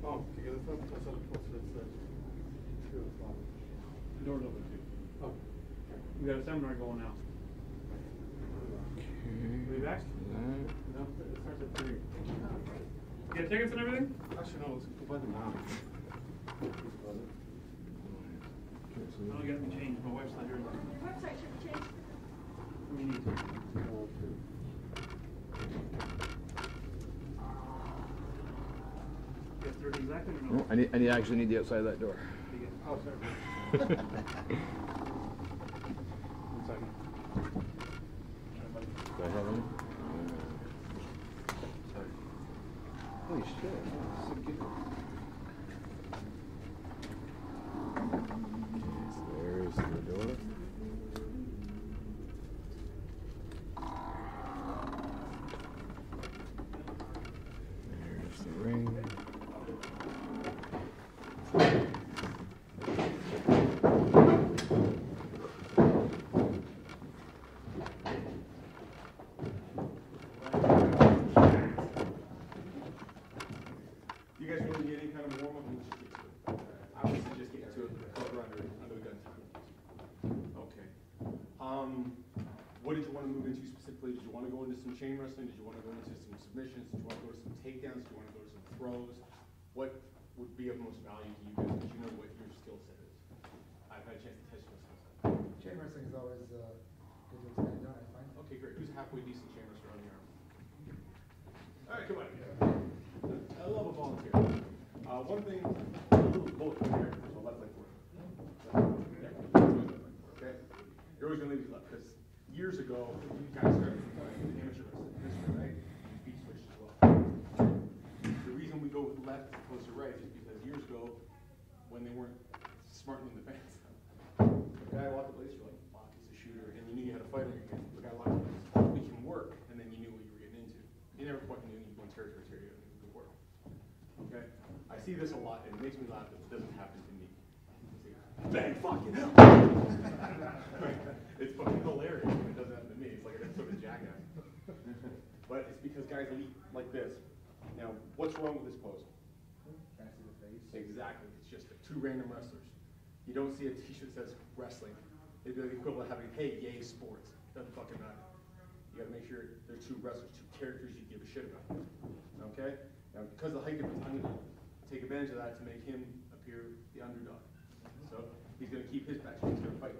Oh, okay, that's not close. That's 2 o'clock. The door's open too. Oh. We got a seminar going now. Are you back? No, it starts at 3. You got tickets and everything? Actually, no, let's go by them now. I don't get me changed. My wife's not here. Your website should be changed. We need to. Yes, 30 exactly or no? I actually need the outside of that door. Oh, sorry. 1 second. Do I have any? Holy shit. That's so good. Okay, so there's the door. There's the ring. What did you want to move into specifically? Did you want to go into some chain wrestling? Did you want to go into some submissions? Did you want to go to some takedowns? Did you want to go to some throws? What would be of most value to you guys? Because you know what your skill set is. I've had a chance to test your skill set. Chain wrestling is always good to expand on, I find. Okay, great. Who's halfway decent chain wrestler on the arm? All right, come on. I love a volunteer. One thing, a little both here, so left leg forward. Okay? You're always going to leave your left, because years ago, you guys started amateur wrestling history, right? Feet switched as well. The reason we go with left as opposed to right is because years ago, when they weren't smartening the fans, the guy locked the place, you're like, fuck, he's a shooter, and you knew you had a fight on your hands. The guy locked the place, we can work, and then you knew what you were getting into. You never fucking knew you were going territory to territory, you could work. Okay? I see this a lot, and it makes me laugh, but it doesn't happen to me. Bang, fucking hell! It's fucking hilarious when it doesn't happen to me. It's like an episode of Jackass. But it's because guys leap like this. Now, what's wrong with this pose? Can't see the face. Exactly. It's just two random wrestlers. You don't see a t-shirt that says wrestling. It'd be like the equivalent of having, hey, yay, sports. Doesn't fucking matter. You gotta make sure they're two wrestlers, two characters you give a shit about. Okay? Now, because of the height difference, I'm gonna take advantage of that to make him appear the underdog. So, he's gonna keep his back, he's gonna fight.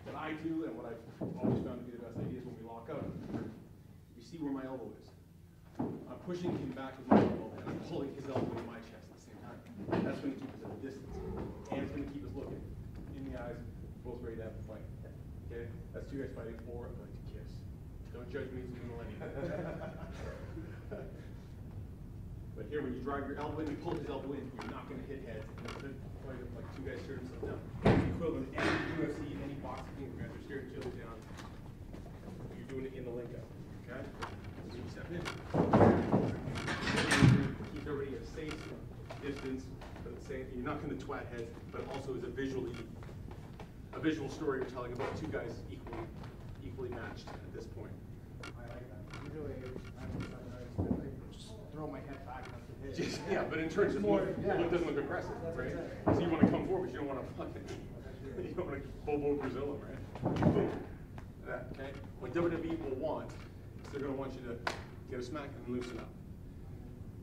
What I do, and what I've always found to be the best idea is when we lock up, you see where my elbow is. I'm pushing him back with my elbow, and I'm pulling his elbow in my chest at the same time. That's going to keep us at a distance. And it's going to keep us looking in the eyes, both ready to have a fight. Okay? That's two guys fighting, or I'm going to kiss. Don't judge me, it's a millennium. But here, when you drive your elbow in, you pull his elbow in, you're not going to hit heads. It's going to fight up like two guys tear themselves down. It's the equivalent of any UFC, any boxing thing, where you're staring each other down. You're doing it in the link up. Okay? So you step in. Keep everybody at a safe distance, but at the same, you're not going to twat heads, but also is a visual story you're telling about two guys equally matched at this point. I like that. Usually, I just throw my head back and hit. Just, yeah, but in terms of look, it doesn't look aggressive, right? So you want to come forward, but you don't want to fucking, you don't want to Bobo Brazil him, right? Boom. That, okay? What WWE will want is they're going to want you to get a smack and loosen up.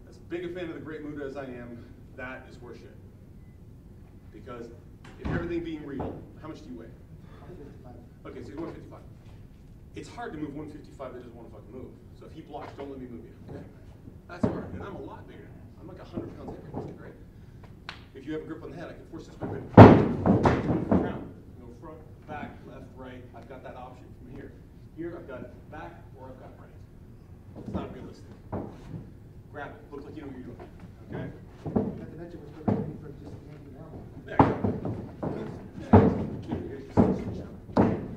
As big a fan of the Great Muta as I am, that is horseshit. Because if everything being real, how much do you weigh? 155. Okay, so you're 155. It's hard to move 155 that doesn't want to fucking move. So if he blocks, don't let me move you. Okay? That's hard. And I'm a lot bigger. I'm like 100 pounds heavier, right? If you have a grip on the head, I can force this grip in. Around. Go front, back, left, right. I've got that option from here. Here, I've got back or I've got right. It's not realistic. Grab it. Look like you know what you're doing. Okay? Not to mention what's good for just hanging down. There you go.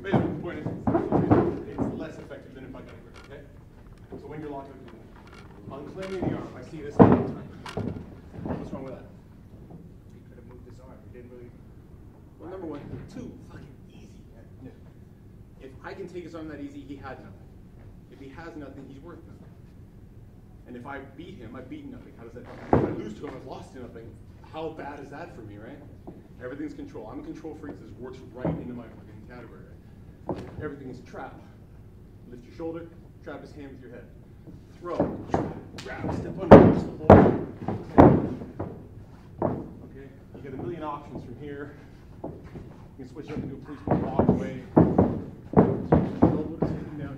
Basically, the point is, it's less effective than if I got a grip, okay? So when you're locked up, unclaiming the arm, I see this all the time. What's wrong with that? He could have moved his arm. He didn't really. Well, number one. Two, fucking easy. Yeah. If I can take his arm that easy, he had nothing. If he has nothing, he's worth nothing. And if I beat him, I've beaten nothing. How does that help? If I lose to him, I've lost to nothing. How bad is that for me, right? Everything's control. I'm a control freak. This works right into my fucking category, right? Everything is trap. Lift your shoulder, trap his hand with your head. Throw, grab, step under, push the ball. Okay, you get a million options from here. You can switch up into a policeman walk away. Elbow to take him down,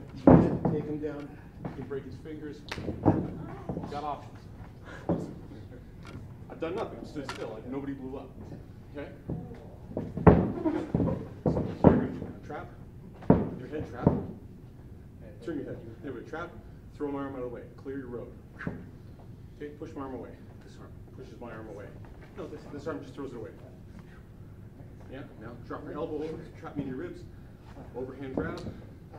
take him down. You can break his fingers. You got options. I've done nothing. I'm stood still. Like nobody blew up. Okay. So you're gonna do trap. Your head trap. Turn your head. There we go. Trap. Throw my arm out of the way. Clear your road. Okay. Push my arm away. This arm pushes my arm away. No, this arm just throws it away. Yeah. Now drop your elbow over. Trap me in your ribs. Overhand grab.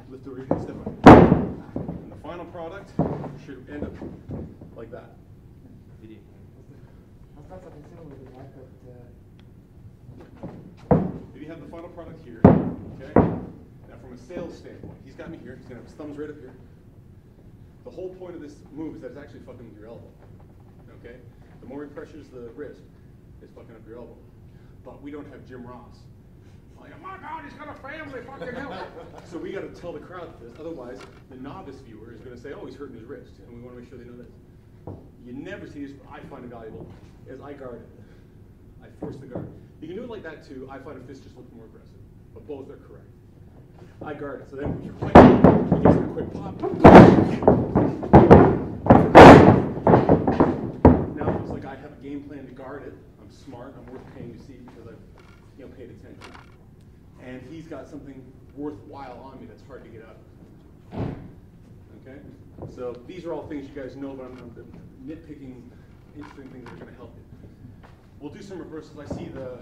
Lift over your head. Step up. And the final product should end up like that. That's something similar to that, If you have the final product here, okay? Now from a sales standpoint, he's got me here. He's gonna have his thumbs right up here. The whole point of this move is that it's actually fucking with your elbow. Okay? The more he pressures the wrist, it's fucking up your elbow. But we don't have Jim Ross. Like, oh my God, he's got a family, fucking hell. So we gotta tell the crowd this, otherwise the novice viewer is gonna say, oh, he's hurting his wrist, and we wanna make sure they know this. You never see this, I find it valuable, is I guard it. I force the guard. You can do it like that too. I find a fist just looks more aggressive, but both are correct. I guard it, so then you're quick, you get a quick pop. Now it looks like I have a game plan to guard it. I'm smart, I'm worth paying to see because I've paid attention. And he's got something worthwhile on me that's hard to get out of. Okay? So these are all things you guys know, but I'm nitpicking interesting things that are going to help you. We'll do some reversals. I see the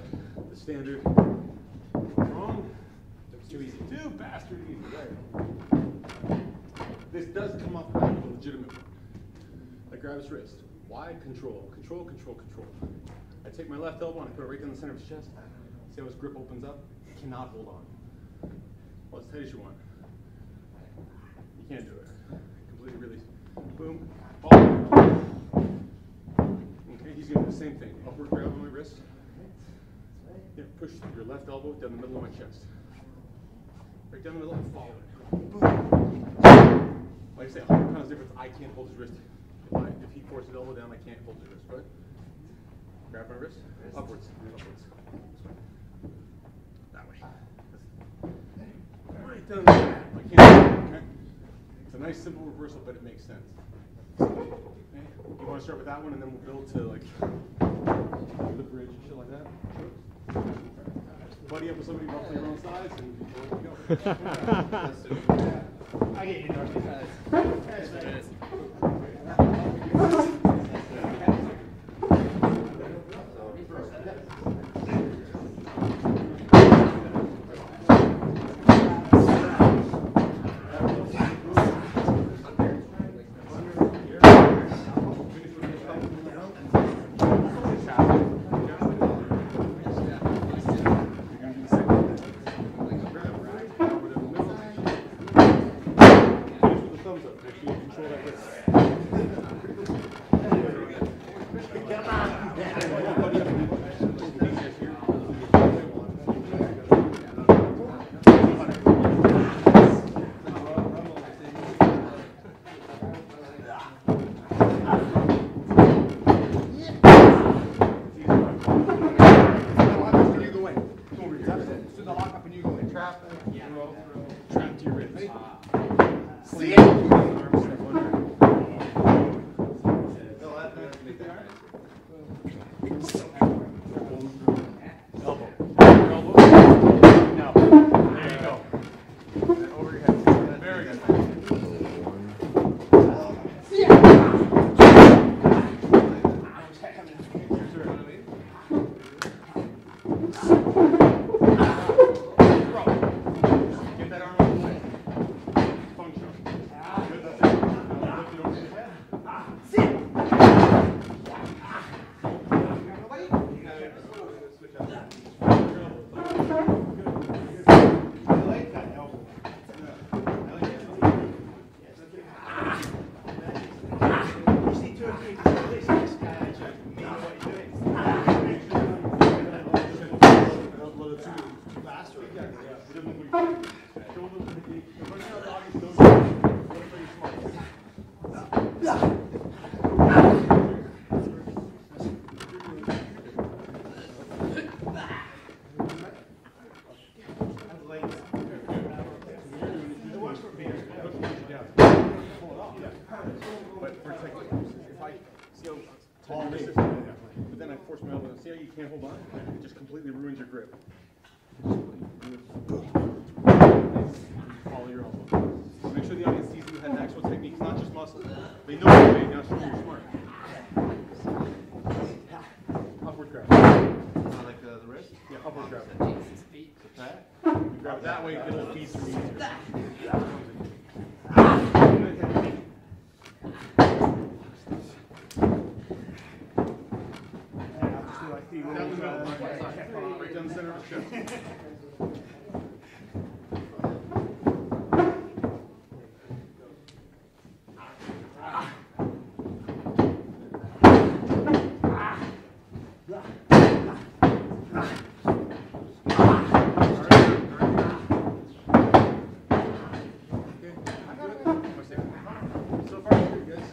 standard. Wrong. Too easy. Too bastard easy. Right. This does come off like a legitimate one. I grab his wrist. Why? Control. Control, control, control. I take my left elbow and I put it right down the center of his chest. See how his grip opens up? You cannot hold on. Well, as tight as you want. You can't do it. Completely release. Boom. Ball. Okay, he's going to do the same thing. Upward grab on my wrist. Yeah, push your left elbow down the middle of my chest. Right down the middle and follow it. Boom. Like I say, 100 pounds difference. I can't hold his wrist. If he forces his elbow down, I can't hold his wrist. Right? Grab my wrist. Upwards. Upwards. That way. Right down there. I can't. Okay. It's a nice simple reversal, but it makes sense. Okay. You want to start with that one, and then we'll build to like the bridge and shit like that. Buddy up with somebody roughly your own size, and we'll go. I get you, Dorothy. faster. Exactly, yeah. It doesn't look like show them the running out of the audience knows you're But for a second, if I see how tall this is, but then I force my elbow, see how you can't hold on? It just completely ruins your grip. Follow your elbow. Make sure the audience sees you had an actual technique. It's not just muscle. They know you're made, now show them you're smart. Upward grab. Like the wrist? Yeah, upward grab. That? You grab that way, it'll feed through easier. Down the middle, right down the center of the chest. So far, good, guys.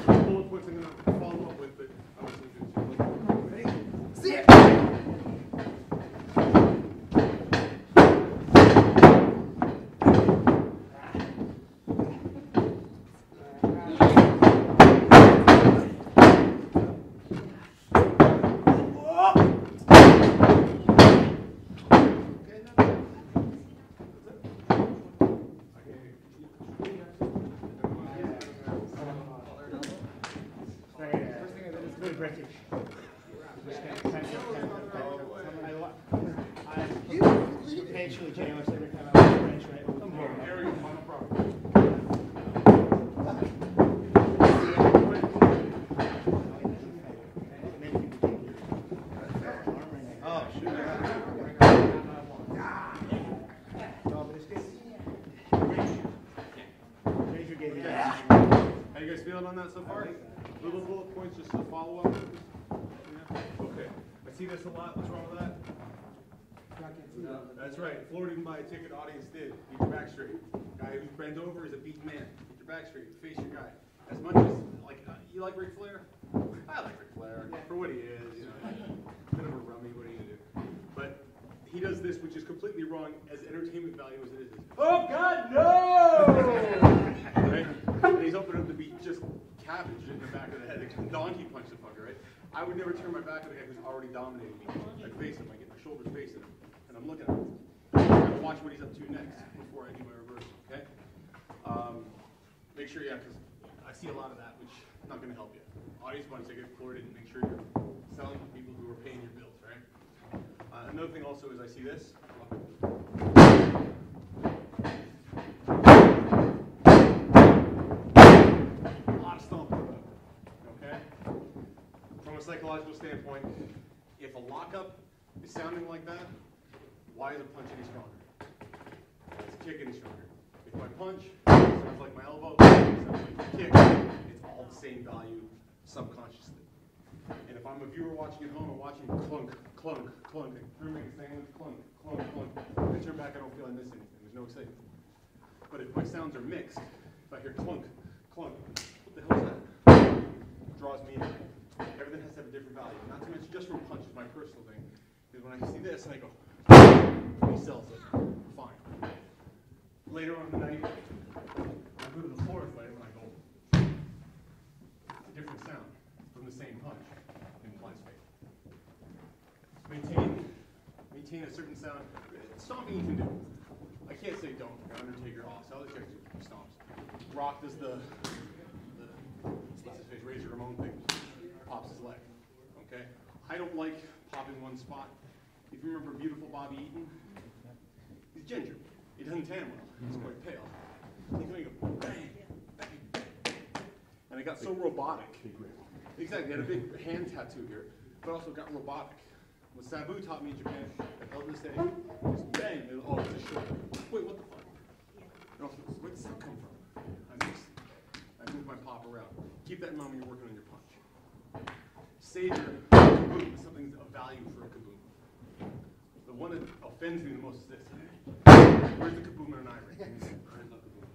Bullet points I'm going to follow up with, but I was going to do see it. British. I'm actually jealous every time I was French, right? There you go, no problem. Oh, shoot. How you guys feeling on that so far? Little bullet points just to follow up? Yeah? Okay. I see this a lot. What's wrong with that? That's right. Florida didn't buy a ticket, audience did. Get your back straight. Guy who's bent over is a beaten man. Get your back straight. Face your guy. As much as, like, you like Ric Flair? I like Ric Flair for what he is. You know, bit of a rummy, what are you going to do? But he does this, which is completely wrong as entertainment value as it is. Oh, God, no! Right? And he's opening up to beat just cabbage in the back of the head. They can donkey punch the fucker, right? I would never turn my back on a guy who's already dominating me. I face him, I get my shoulders facing him, and I'm looking at him. I'm going to watch what he's up to next before I do my reversal, okay? Make sure, yeah, because I see a lot of that, which is not going to help you. Audience wants to get Florida and make sure you're selling to people who are paying your bills, right? Another thing also is I see this. A lot of stomping, okay? From a psychological standpoint, if a lockup is sounding like that, why is a punch any stronger? It's a kick any stronger. If my punch sounds like my elbow, sounds like my kick, it's all the same value subconsciously. And if I'm a viewer watching at home, I'm watching clunk, clunk, clunk, and grooming a sandwich, clunk, clunk, clunk. I turn back, I don't feel I miss anything. There's no excitement. But if my sounds are mixed, if I hear clunk, clunk, what the hell is that? It draws me in. Everything has to have a different value. Not to mention, just from punches, my personal thing, is when I see this and I go, he sells it. Fine. Later on in the night, I go to the floor fight and I go, it's a different sound from the same punch in Plant's faith. Maintain a certain sound. Stomping you can do. I can't say don't. Undertaker, all other guys do stomps. Rock does the what's his face, Razor Ramon thing. Pops his leg. Okay? I don't like popping one spot. If you remember beautiful Bobby Eaton, he's ginger. He doesn't tan well. He's quite pale. He can make a bang, bang, bang. And it got so robotic. Exactly. He had a big hand tattoo here, but also got robotic. What Sabu taught me in Japan, at Elvis Day, is bang. Oh, it's a shoulder. Wait, what the fuck? And also, where does that come from? I move my pop around. Keep that in mind when you're working on your punch. Save your kaboom. Something's of value for a kaboom. The one that offends me the most is this. Where's the kaboom in an eye ring?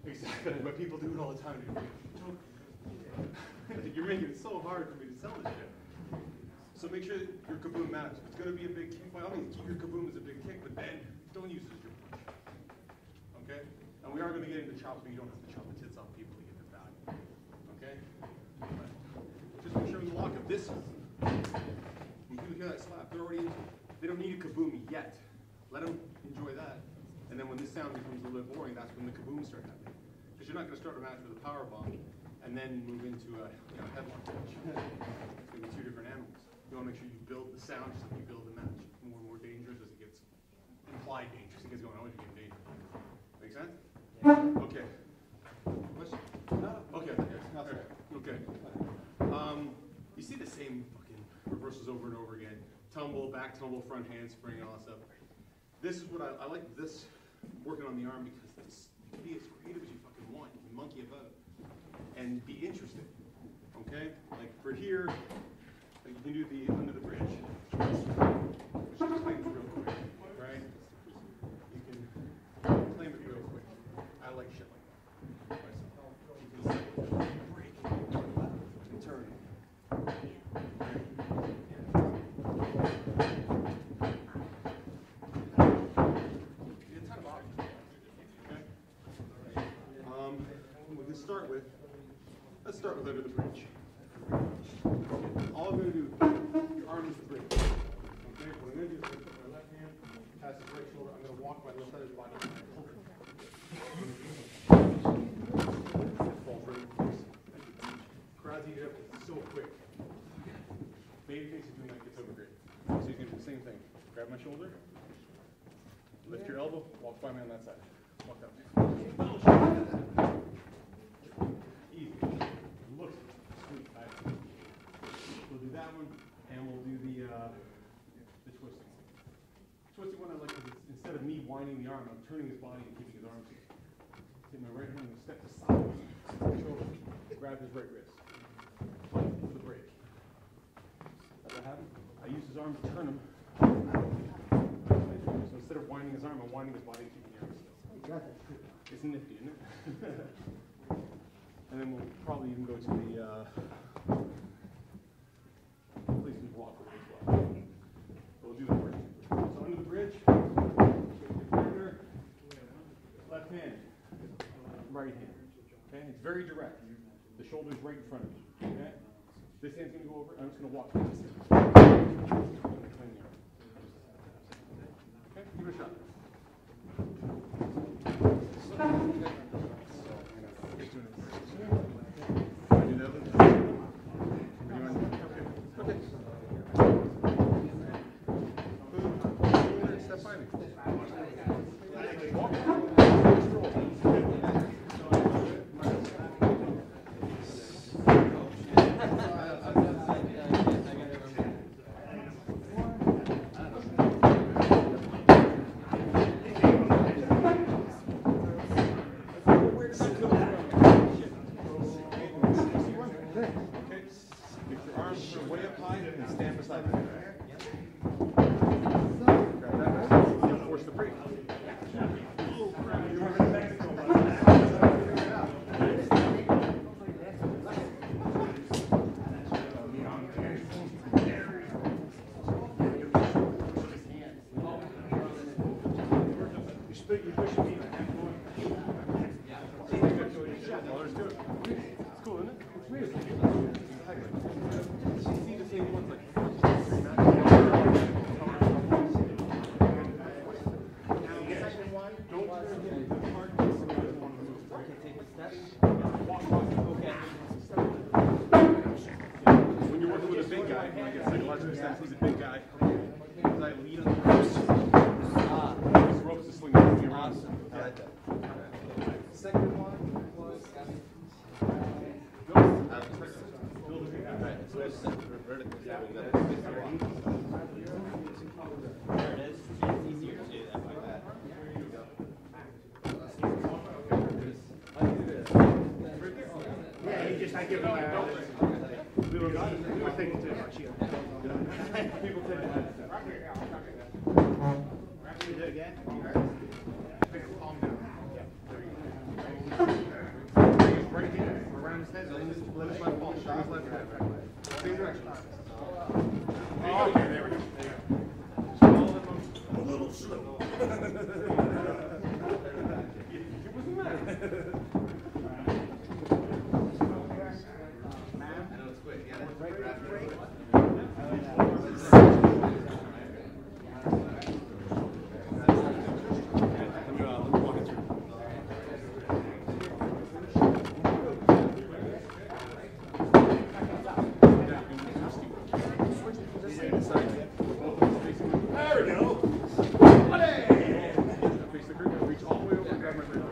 Exactly, but people do it all the time. You're making it so hard for me to sell this shit. So make sure that your kaboom matters. If it's going to be a big kick, by all means, keep your kaboom as a big kick, but then don't use it as your punch. Okay? And we are going to get into chops, but you don't have to chop the tits off people to get the value. Okay? But just make sure the lock of this one. When people hear that slap, they're already into it. They don't need a kaboom yet. Let them enjoy that. And then when this sound becomes a little bit boring, that's when the kabooms start happening. Because you're not going to start a match with a power bomb and then move into a headlock match. It's going to be two different animals. You want to make sure you build the sound just like you build the match. More and more dangerous as it gets implied dangerous. It gets going on, you get dangerous. Make sense? Yeah. Okay. Question? No. Okay. Okay. You see the same fucking reversals over and over again. Tumble, back tumble, front handspring, all that stuff. This is what I like this working on the arm because this, you can be as creative as you fucking want. You can monkey about and be interested. Okay? Like for here, like you can do the under the bridge. Which just claims real quick. Right? You can claim it real quick. I like shit like that. You can break and turn. Let's start with under the bridge. All I'm going to do, your arm is the bridge. Okay, what I'm going to do is put my left hand past his right shoulder. I'm going to walk my left side of his body. Falls right in place. Crowds eat it up. It's so quick. Babyface is doing that, gets over great. So you can do the same thing. Grab my shoulder, lift your elbow, walk by me on that side. Walk up. Easy. Looks sweet. We'll do that one, and we'll do the twisting. Twisting one I like because instead of me winding the arm, I'm turning his body and keeping his arms here. Take my right hand and step aside, shoulder, grab his right wrist, fight for the break. That happen? I use his arm to turn him. So instead of winding his arm, I'm winding his body and keeping the arm still. It's nifty, isn't it? And then we'll probably even go to the policeman's walkway as well. We'll do that first. So under the bridge, partner, left hand, right hand. Okay, it's very direct. The shoulder's right in front of you. Okay, this hand's going to go over. I'm just going to walk past it. Okay, give it a shot. When you're working with a big guy, like a psychological sense, he's a big guy. As I lead on the ropes, these ropes are slinging from your awesome. I like that. Second one was there it is. It's easier to do that like that. Yeah, you just, I give him we were thinking too much here. People take that. Palm down. There you go. Bring his right hand around his head. Let his left palm. Bring his left hand. Same direction. Okay, there we go. There you go. Just follow that motion. A little slow. It wasn't that. There we go. Face the group. Reach all the way over and grab my grip.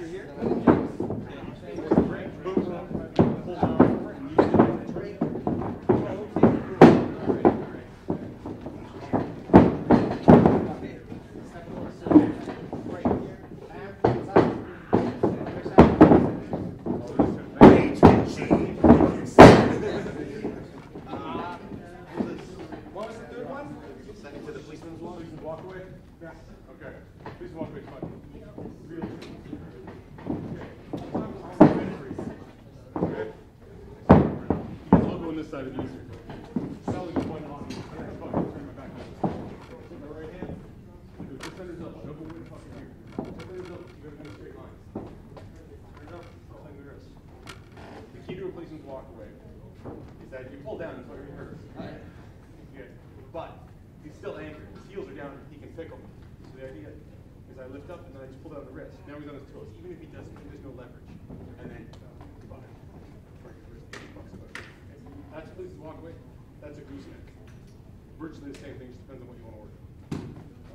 You're here. Boom. Pull down and use it. What was the third one? Send it to the policeman's wall. Policeman's walk away? Yeah. Okay. Please walk away. Fine. Really. Okay. You can all go on this side of easier. Sally just went on. Turn my back on. Put my right hand. Do just under his elbow. No go way the fuck here. Just under his elbow. You gotta go straight line. Turn it up. Tighten the wrist. The key to a policeman's walk away is that if you pull down, it's what it hurts. Good. But he's still anchored. His heels are down. He can pickle me. So the idea is I lift up and then I just pull down the wrist. Now he's on his toes. Even if he doesn't, there's no leverage. And then goodbye. That's a police's walk away. That's a gooseneck. Virtually the same thing. Just depends on what you want to order.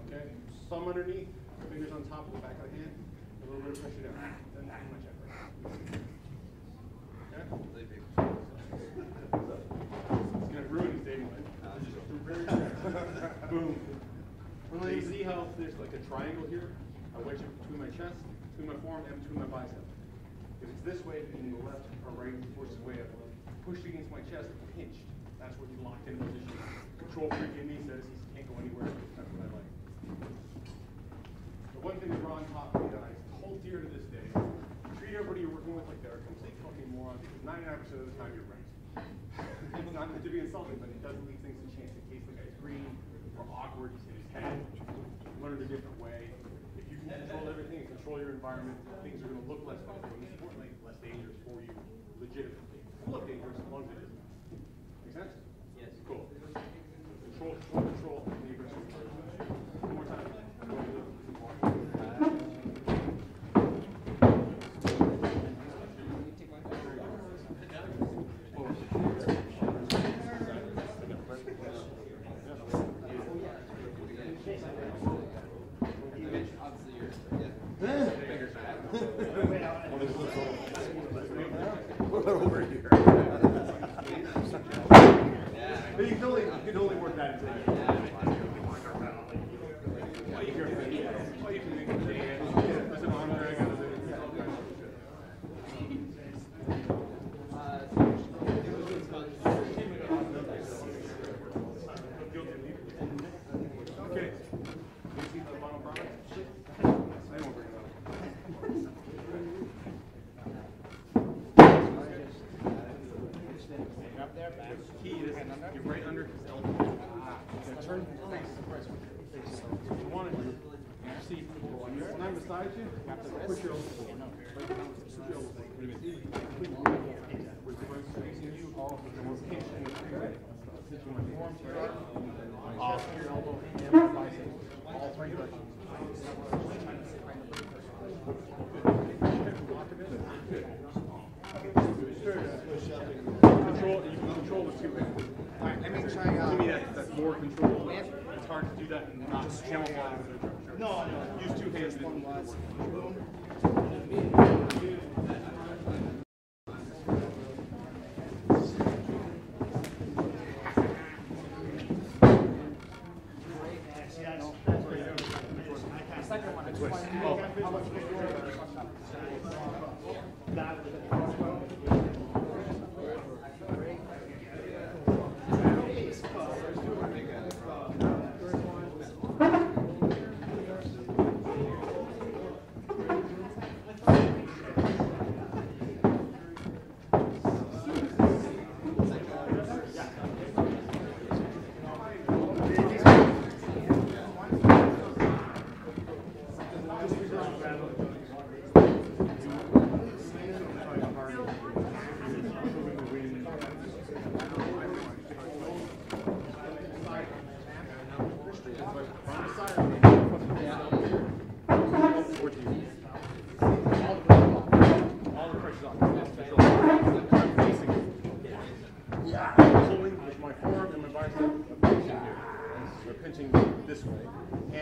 Okay. Thumb underneath. Fingers on top of the back of the hand. A little bit of pressure down. Then too much effort. Okay. It's gonna ruin his dating life. Boom. Well, you see how there's like a triangle here? I wedge it between my chest, between my forearm, and between my bicep. If it's this way, then the left or right forces way up. Pushed against my chest, pinched. That's where he's locked in position. Control freak in me says he can't go anywhere. That's what I like. The one thing to draw on top of the eyes, hold dear to this day. Treat everybody you're working with like they're a complete fucking moron because 99% of the time you're right. It's not meant to be insulting, but it doesn't leave things to chance in case the guy's green or awkward, he's in his head, learn a different way. If you can control everything and control your environment, things are going to look less fun, but most importantly, less dangerous for you legitimately. It'll look dangerous as long as it isn't. Make sense? Yes. Cool. Control, control, and the aggressive. One more time. Over here. But you can only work that into that. Well, you can make it there's an arm there, I got it. Okay. You see the bottom product? I won't bring it up. Up there, back. Key is you're right under his elbow. Turn face. You want to see when I'm beside you, push your elbow forward. Push your elbow forward. With the front facing you, all of the more pinch and the free way. Sit you on your forearm, off your elbow and your bicep. All three directions. Control, you can control the two hands. Alright, let me try To me, that's more control. It's hard to do that and not camouflage with a drum. No. Use two hands and One last. Second one, I just want to know how much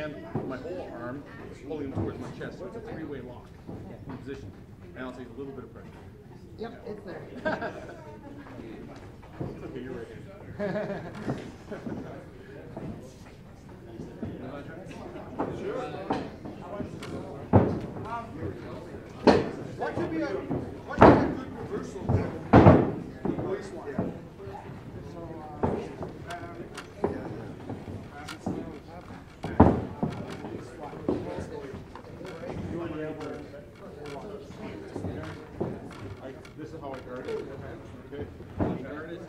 hand, my whole arm, pulling him towards my chest. So it's a three-way lock in position. And I'll take a little bit of pressure. Yep, it's there. It's okay, you're right. What could be a good reversal voice one? This is how I guard it. Okay? You guard it,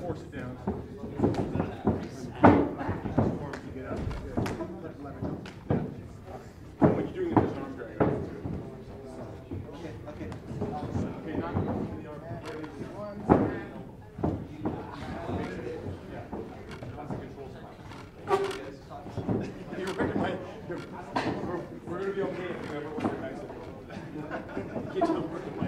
force it down. Force to get out. When you're doing it, there's an arm drag. Okay, not the arm. Yeah. That's the control spot. You're working my. We're going to be okay if you ever work your nice. Get to working my.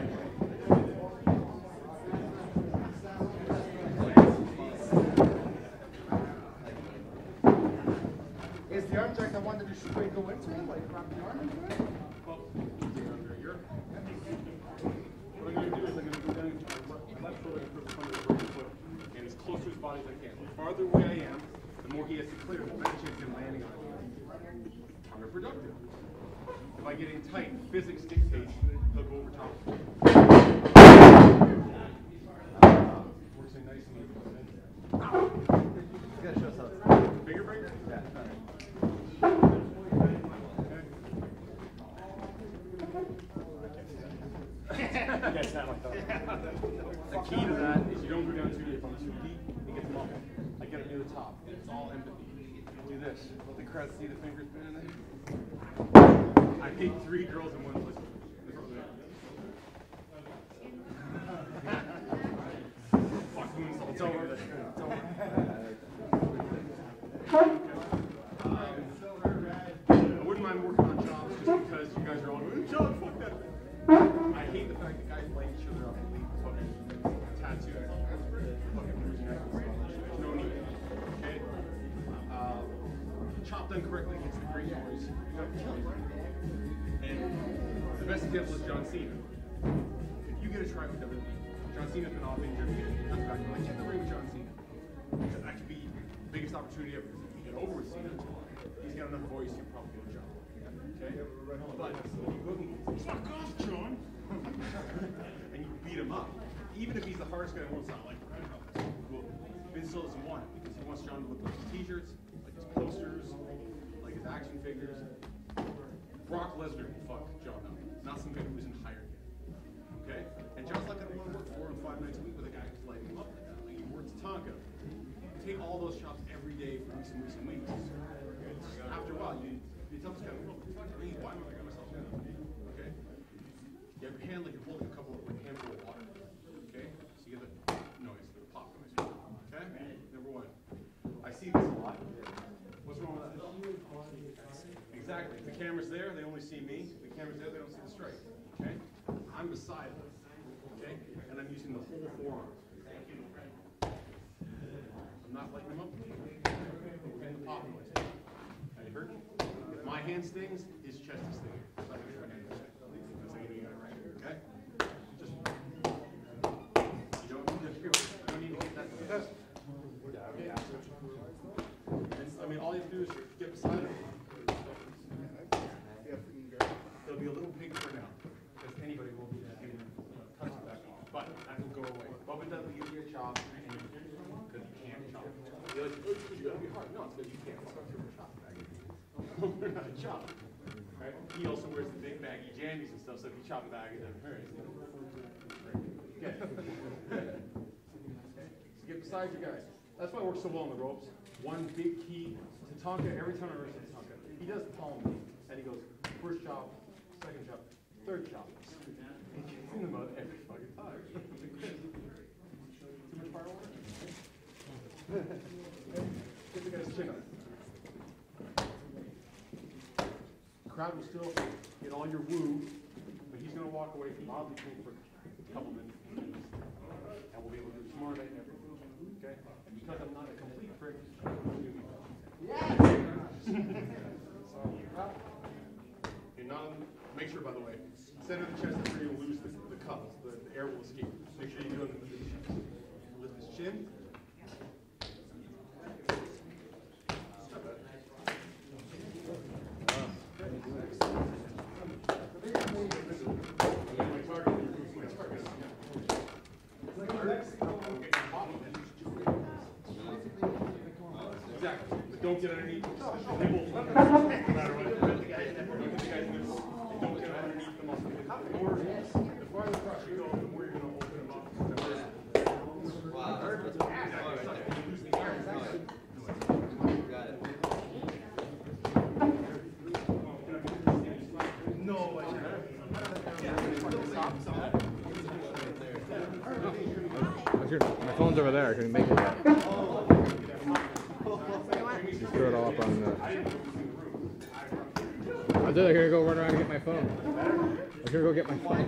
Is the arm drag the one that you straight go into it, like wrap the arm into it? Well, what I'm going to do is I'm going to go down to my left foot and put the front of the right foot and as close to his body as I can. The farther away I am, the more he has to clear, the better chance of him landing on it. Counterproductive. If I get in tight, physics dictates he'll go over top. Works in nice and easy. You gotta show us how it's done. Finger break? Yeah. The key to that is you don't go down too deep. If I'm too deep, it gets muffled. I get it near the top. It's all empathy. Do this. Let the crowd see the fingers been in there. I hate 3 girls in one place. Fuck moonsault. It's over. It's over. I wouldn't mind working on chops just because you guys are all going, John, fuck that. I hate the fact that guys light each other up and leave fucking tattoos. Fucking bruising ankles. There's no need. Okay? Chop done correctly gets the great noise. You got to kill it. And the best example is John Cena. If you get a try with WWE, John Cena's been off injured again. He comes back and like, get in the ring with John Cena. Because that could be the biggest opportunity ever. If you get over with Cena, he's got enough voice to probably get a job. Okay? But when you go and fuck off, John! And you beat him up. Even if he's the hardest guy in the world, it's not like well, Vince still doesn't want it because he wants John to look like his t-shirts, like his posters, like his action figures. Brock Lesnar will fuck John up, not some guy who isn't hired yet. Okay? And John's not going to want to work 4 or 5 nights a week with a guy who's lighting him up like that. Like he works Tonka. Take all those chops every day for weeks and weeks and weeks. After a while, you tell this guy, well, why am I making myself down? Okay? You have your hand like you're holding a handful of water. Okay? So you get the noise, the pop noise. Okay? Number 1. I see this a lot. What's wrong with that? Exactly. If the camera's there, they only see me. If the camera's there, they don't see the stripe. Okay? I'm beside them. Okay? And I'm using the whole forearm. I'm not lighting them up. We're getting the pop noise. Have you heard? If my hand stings, his chest is stinging. That's how you get it right. Okay? Just you don't need to get that to the test. I mean, all you have to do is get beside him. It'll be a little big for now, because anybody will be getting touched back off. But that will go away. Bubba doesn't give you a chop, because you can't chop. You're like, you gotta be hard. No, it's because you can't. It's not your chop bag. We're not a chop. Right? He also wears the big baggy jammies and stuff, so if you chop a bag, it doesn't hurt. Okay. So get beside you guys. That's why it works so well on the ropes. One big key to Tonka, every time I run to Tonka, he does palm me, and he goes, first chop, second chop, third chop. He gets in the mud every fucking time. Too much fireworks? Get the guy's chin up. Crowd will still get all your woo, but he's going to walk away mildly cool for a couple minutes, and we'll be able to do it tomorrow night and everything. Okay? And because I'm not a complete prick, I'm going to do it. Make sure, by the way, center of the chest is where you'll lose the cup. The air will escape. Make sure you do it in the chest. Lift his chin. Exactly. But don't get underneath. They will no matter what. Don't get underneath the muscle. The farther across you go, the more you're going to open them up. Got it. No, I My phone's over there. I couldn't make it yet. Just throw it all up on the. I was either gonna go run around and get my phone. I was gonna go get my phone.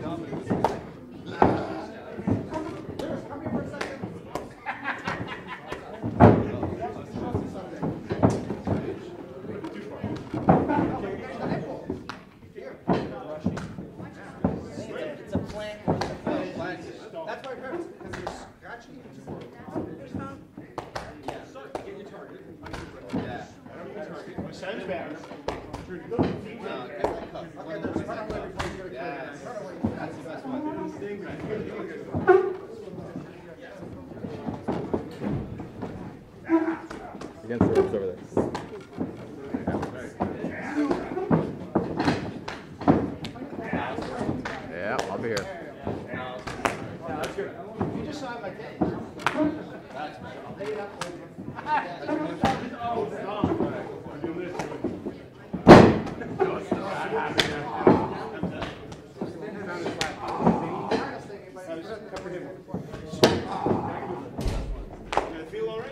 It's a plant. That's why it hurts, because you're scratching it. There's phone. get your target. Yeah. Sounds bad. Okay, there's run away before you go to Yes. That's the best one. Against the ropes over there. Yeah, I'll be here. That's good. You just saw my day. That's I'll lay it up for you. Oh, it's on. I'm doing this. No, it's not happening. Does it feel all right?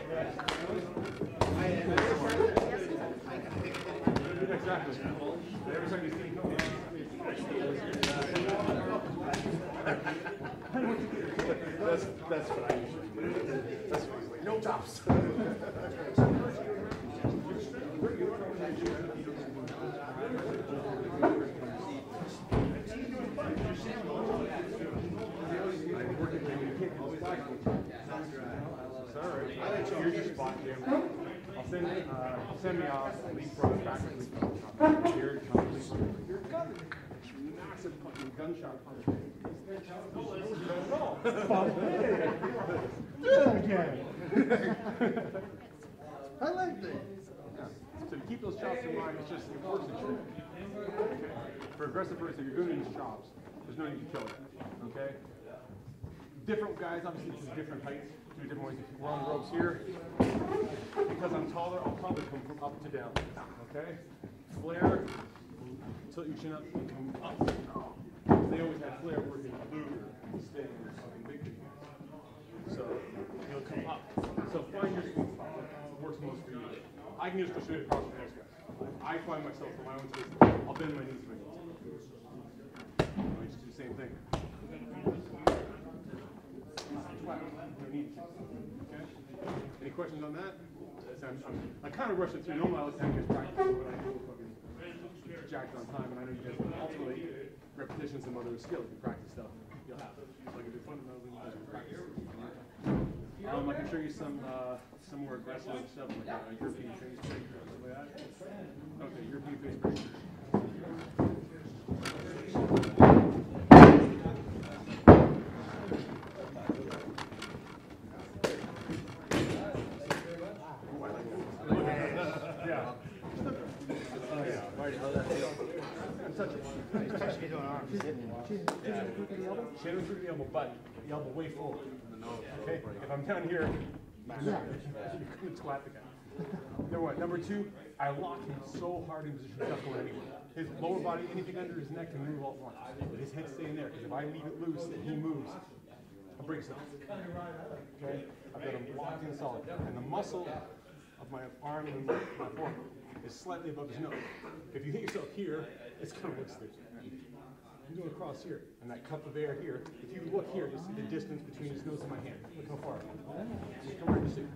Exactly. Every time you think, that's what I usually do. That's what I usually do. No tops. Here's your spot, Jim. Send me off, leapfrog, back and leapfrog. Here it comes. You're covered. Massive fucking gunshot punch. Do it again. I like this. Yeah. So to keep those chops in mind, it's just it works in okay? For aggressive person, if you're doing these chops, there's no need to kill it. Okay? Different guys, obviously, it's different heights. Two different ways. If we're on the ropes here, because I'm taller, I'll probably come from up to down. Okay? Flare, tilt your chin up, and come up. They always have flare working blue or staying in fucking big big guys. So you'll come up. So find your sweet spot. What works most for you. I can just go straight across from those guys. I find myself for my own space. I'll bend my knees to my knees. I just do the same thing. Okay. Any questions on that? I kind of rushed it through. Normally I would tell you guys practice, but I do fucking jacked on time, and I know you guys ultimately repetitions and other skills. You practice stuff, you'll have it. So I can do fundamentally you guys practice. I can show you some more aggressive stuff like European face break or something like that. Okay, European face break. Chin through the elbow, but the elbow way forward. Okay? If I'm down here, you couldn't squat the guy. Number one. Number two, I lock him so hard in position, he's not going anywhere. His lower body, anything under his neck can move all at once. But his head's staying there, because if I leave it loose and he moves, I'll break something. Okay? I've got him locked in solid. And the muscle of my arm and my forearm is slightly above his nose. If you hit yourself here, it's going to look stiff. I'm going across here, and that cup of air here. If you look here, you'll see the distance between his nose and my hand. Look how far. You come right to see.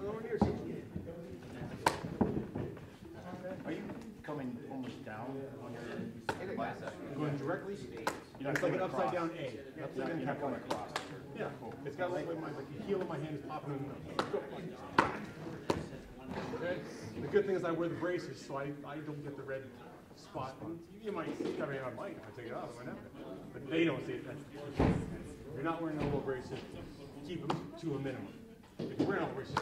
Over here, see. Are you coming almost down on your Going directly. It's like an upside down A. Upside down kind of going across. Yeah, cool. It's got like the heel of my hand is popping in the middle. Okay. The good thing is I wear the braces, so I don't get the red spot. You might cover it on light if I take it off. I might have to. But they don't see it. If you're not wearing elbow braces, keep them to a minimum. If you're wearing elbow braces,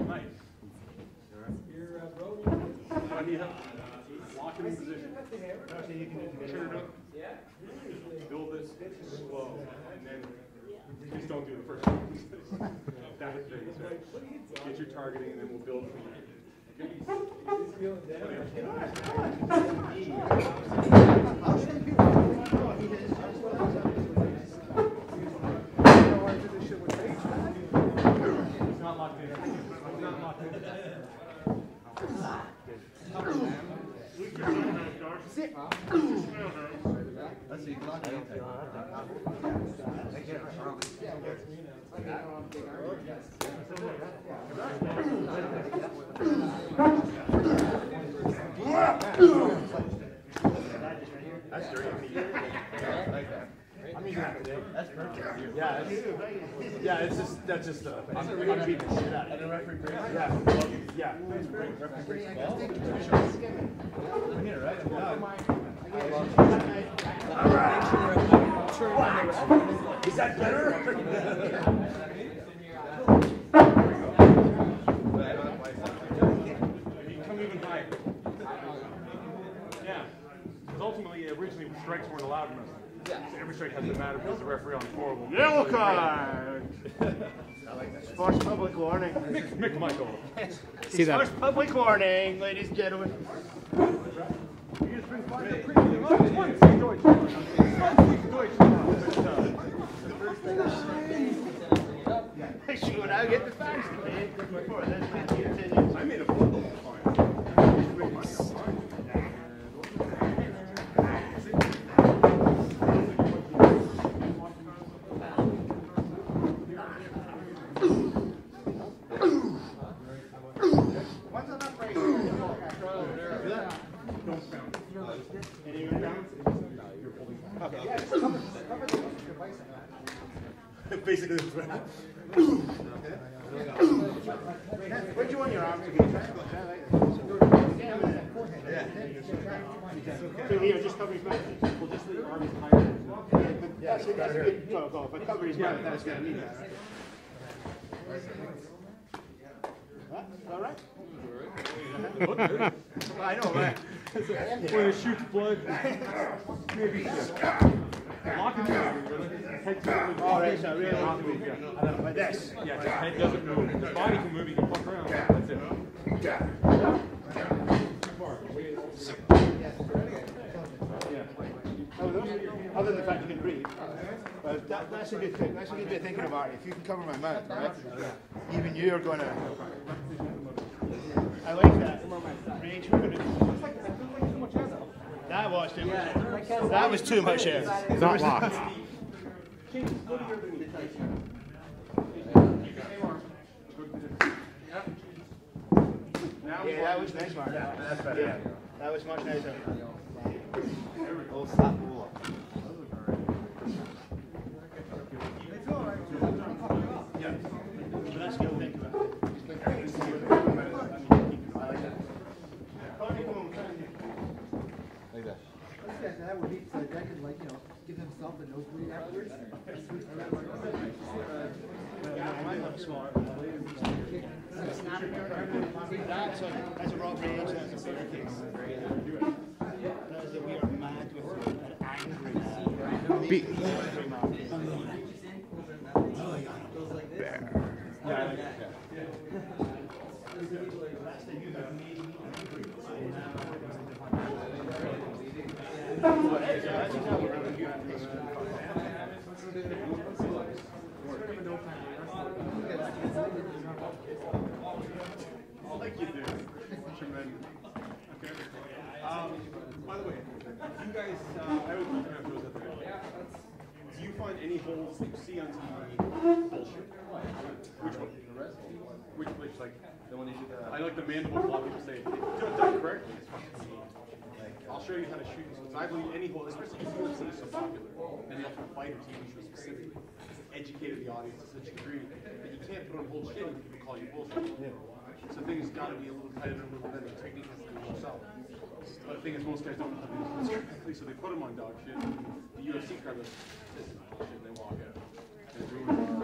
nice. I need help. Lock it in position. Turn it up. Build this slow, and then just don't do the first one. That's very easy. Get your targeting, and then we'll build from there. It's not locked in. It's not locked in. Let's see, lock it in. That's dirty. I'm using that today. That's perfect. Yeah, it's just, that's just, I'm beating the shit out of it. And the referee breaks? Yeah. Referee breaks the ball? Here, right? All right. Is that better? You can come even higher. Yeah. Because ultimately, originally, strikes weren't allowed in wrestling. So every strike has to matter because the referee on the floor will. Yellow card! Sports public warning. Mick Michael. See that? Sports public warning, ladies and gentlemen. Shoot, I'll get the facts. I made a football basically, this way. Where'd you want your arms? So here, just cover his mouth. We'll just leave arms higher. Yeah, see, that's good. Go. If I cover his mouth, that's going to need that, right? All right? I know, right? When it shoots blood, maybe. Lock and move. Head to the All right, so really lock and move. Yeah. like this. Yeah, the head doesn't move. The body can move. You can fuck around. That's it. Other than the fact you can breathe. That's a good thing. That's a good bit of thinking about it. If you can cover my mouth, right? Even you're going to. I like that. Range. That was too much air. That was too much air. It's not locked. Yeah, that was nice, Mark. That's better. Yeah, that was much nicer. Oh, stop. Cool. Yeah. But that's good to think about. I like that. Like that. That would be so that could, like, you know, give himself a nosebleed afterwards. That's a raw rage, that's a fair case. That is that we are mad with an angry man. Yeah, I like that. Like you do. Tremendous. Okay. By the way, you guys, I always look at those at the end. Do you find any holes that you see on TV bullshit? Which one? Which like the one you should, I like the mandible claw people say. Don't correctly, it's fucking I'll show you how to shoot these ones. I believe any hole, especially because UFC is so popular, and the Ultimate Fighter TV show specifically, it's educated the audience to such a degree that you can't put on bullshit and people call you bullshit. So things got to be a little tighter, a little better. The technique has to be yourself. But the thing is, most guys don't know how to do this correctly, so they put them on dog shit. The UFC crowd goes, this is bullshit, and they walk out. And it's ruined.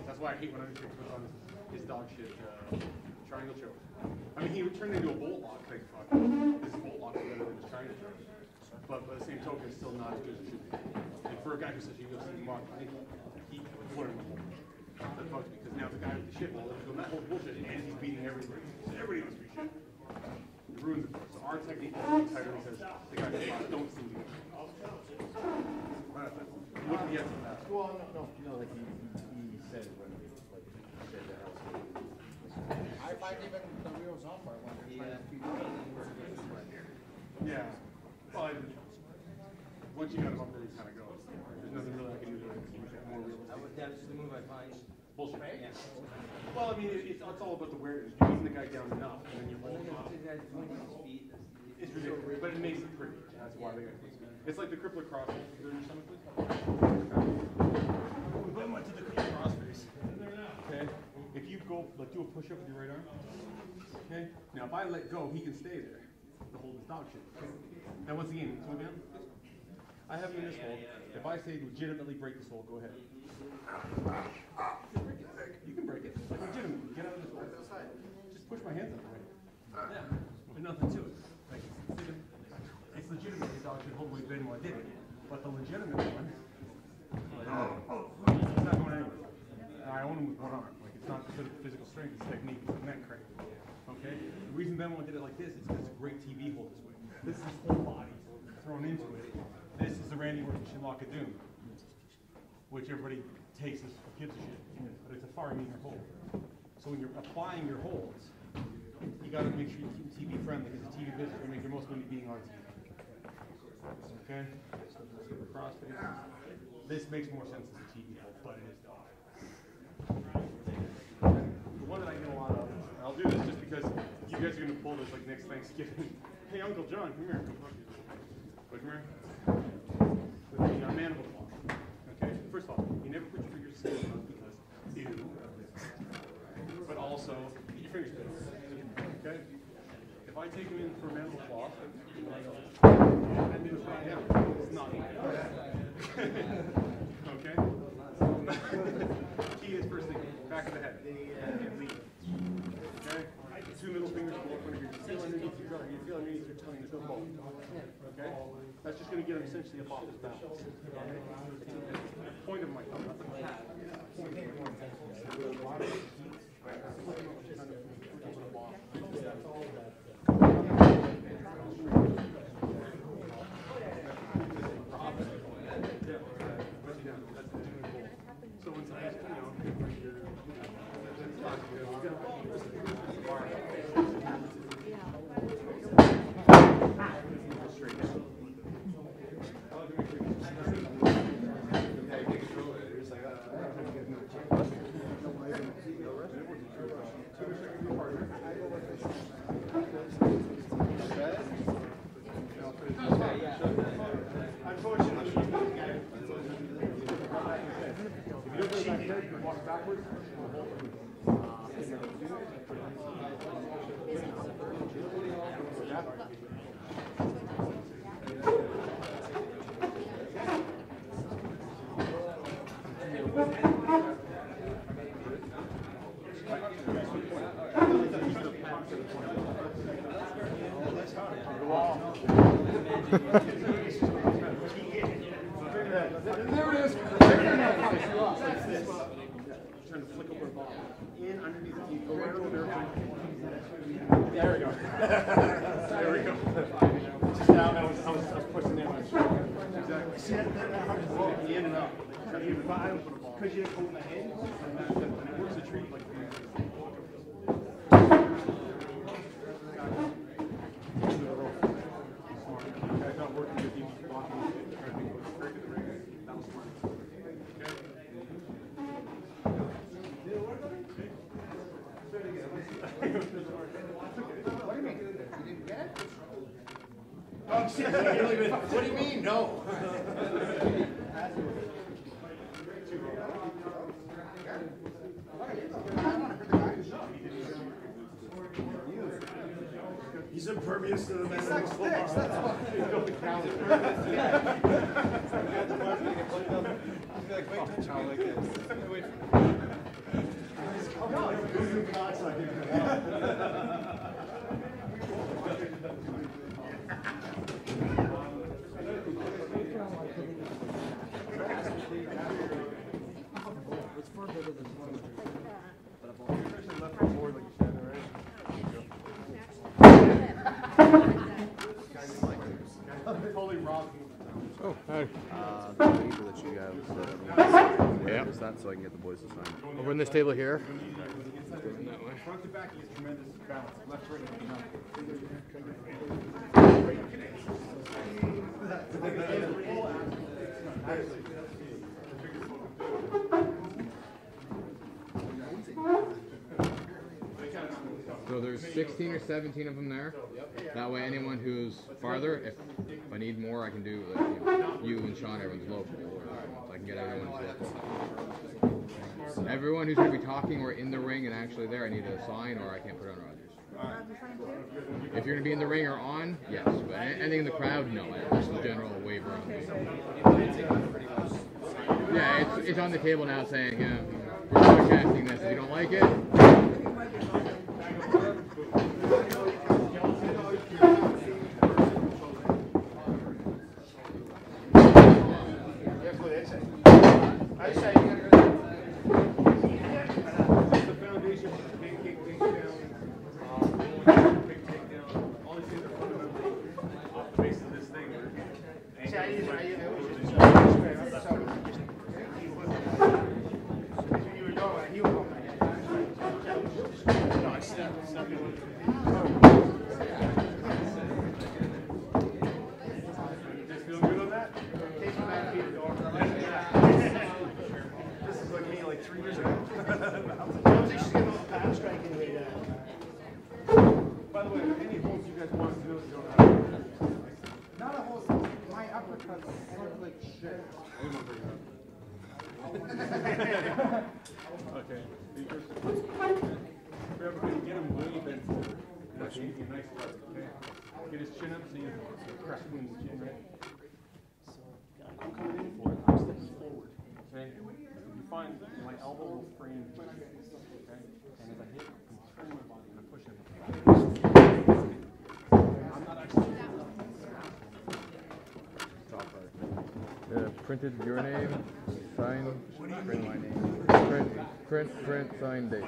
That's why I hate when Undertaker puts on his dog shit triangle choke. I mean, he would turn into a bolt lock, like fuck. This bolt lock is better than his triangle choke. But by the same token, it's still not as good as it should be. And for a guy who's such a UFC mark, I think he learned the whole. That fucks me, because now the guy with the shit will let him go, that whole bullshit, and he's beating everybody. So everybody must be shit. It ruins it for us. So our technique is tighter because the guys don't seem to get it. What did he have to that? Well, no, like he said when, like, he said that house. I find even the real software when they're trying to keep Yeah. Well, once you got him up there, he kind of goes. There's nothing really I can do to make that more realistic. That's the move I find. Bullshit. Yeah. Well, I mean, it's all about the awareness. You're beating the guy down enough, and then you're holding him up. It's ridiculous, but it makes it pretty. That's why they got it. It's like the crippler cross. Is there your stomach, please? We went to the crippler cross face. Okay. If you go, like, do a push-up with your right arm. Okay. Now, if I let go, he can stay there to hold his dog shit. Now, once again, slow down. I have you in this hold. If I say legitimately break this hold, go ahead. You can break it. Like, legitimately. Get out of this hold. Just push my hands out the way. Yeah. There's nothing to it. Like, it's legitimate. The dog should hold the way Benoit did it. But the legitimate one, it's not going anywhere. I own him with one arm. Like, it's not because of physical strength, it's technique, it's neck crank. Okay? The reason Benoit did it like this is because it's a great TV hold this way. This is his whole body thrown into it. This is the Randy Orton Shinlock of Doom, which everybody takes as gives a shit. But it's a far meaner hold. So when you're applying your holds, you got to make sure you keep TV friendly because the TV business is going to make your most money being on TV. Okay? So the cross face. This makes more sense as a TV hold, but it is dog. The one that I get a lot of, and I'll do this just because you guys are going to pull this like next Thanksgiving. Hey, Uncle John, come here. Come here. With the mandible claw. Okay? First of all, you never put your fingers in your mouth because ew. But also, get your fingers big. Okay? If I take him in for a mandible claw, that means right down. It's not. Okay? Key is first thing, back of the head. And lead. Okay? Two middle fingers go up under here. You feel underneath your jaw. You feel underneath your tongue. There's no bone. Okay? That's just going to get him essentially up off his balance. Point of my thumb, not the point. So when somebody's, walk backwards. There it is. Trying to flick over the ball. In underneath the teeth. Go right over there. There we go. There we go. Just now, I was pushing in. Exactly. See that? In and out. Because you didn't hold my hand. And it works a treat like this. Guys not working with you, blocking you, trying to think what's break in the ring. That was smart. Okay? What do you mean? What do you mean, no? He's impervious to the He sucks dicks, that's why. It's far better than one. Oh, hi. The paper that you have. Yeah. Is that so I can get the boys to sign it? Over in this table here. Front to back, he has tremendous balance. Left, right, So there's 16 or 17 of them there. That way, anyone who's farther, if I need more, I can do like, you and Sean. Everyone's local, so I can get everyone who's local. Everyone who's going to be talking or in the ring and actually there, I need a sign, or I can't put it on Rogers. If you're going to be in the ring or on, yes. But anything in the crowd, no. Just a general waiver on the. Yeah, it's on the table now saying, we're broadcasting this. If you don't like it. By the way, any holds you guys want to do, you don't have to. Not a whole, my uppercuts look like shit. Okay. Everybody get him way bent forward. That's nice part, okay? Get his chin up so you press him in his chin, right? So I'm coming in for it. I'm stepping forward. Okay? You find my elbow will frame here. Okay? And as I hit, I'm turning my body and I'm pushing it. I'm not actually. Printed your name, sign, print my name. Print, sign date.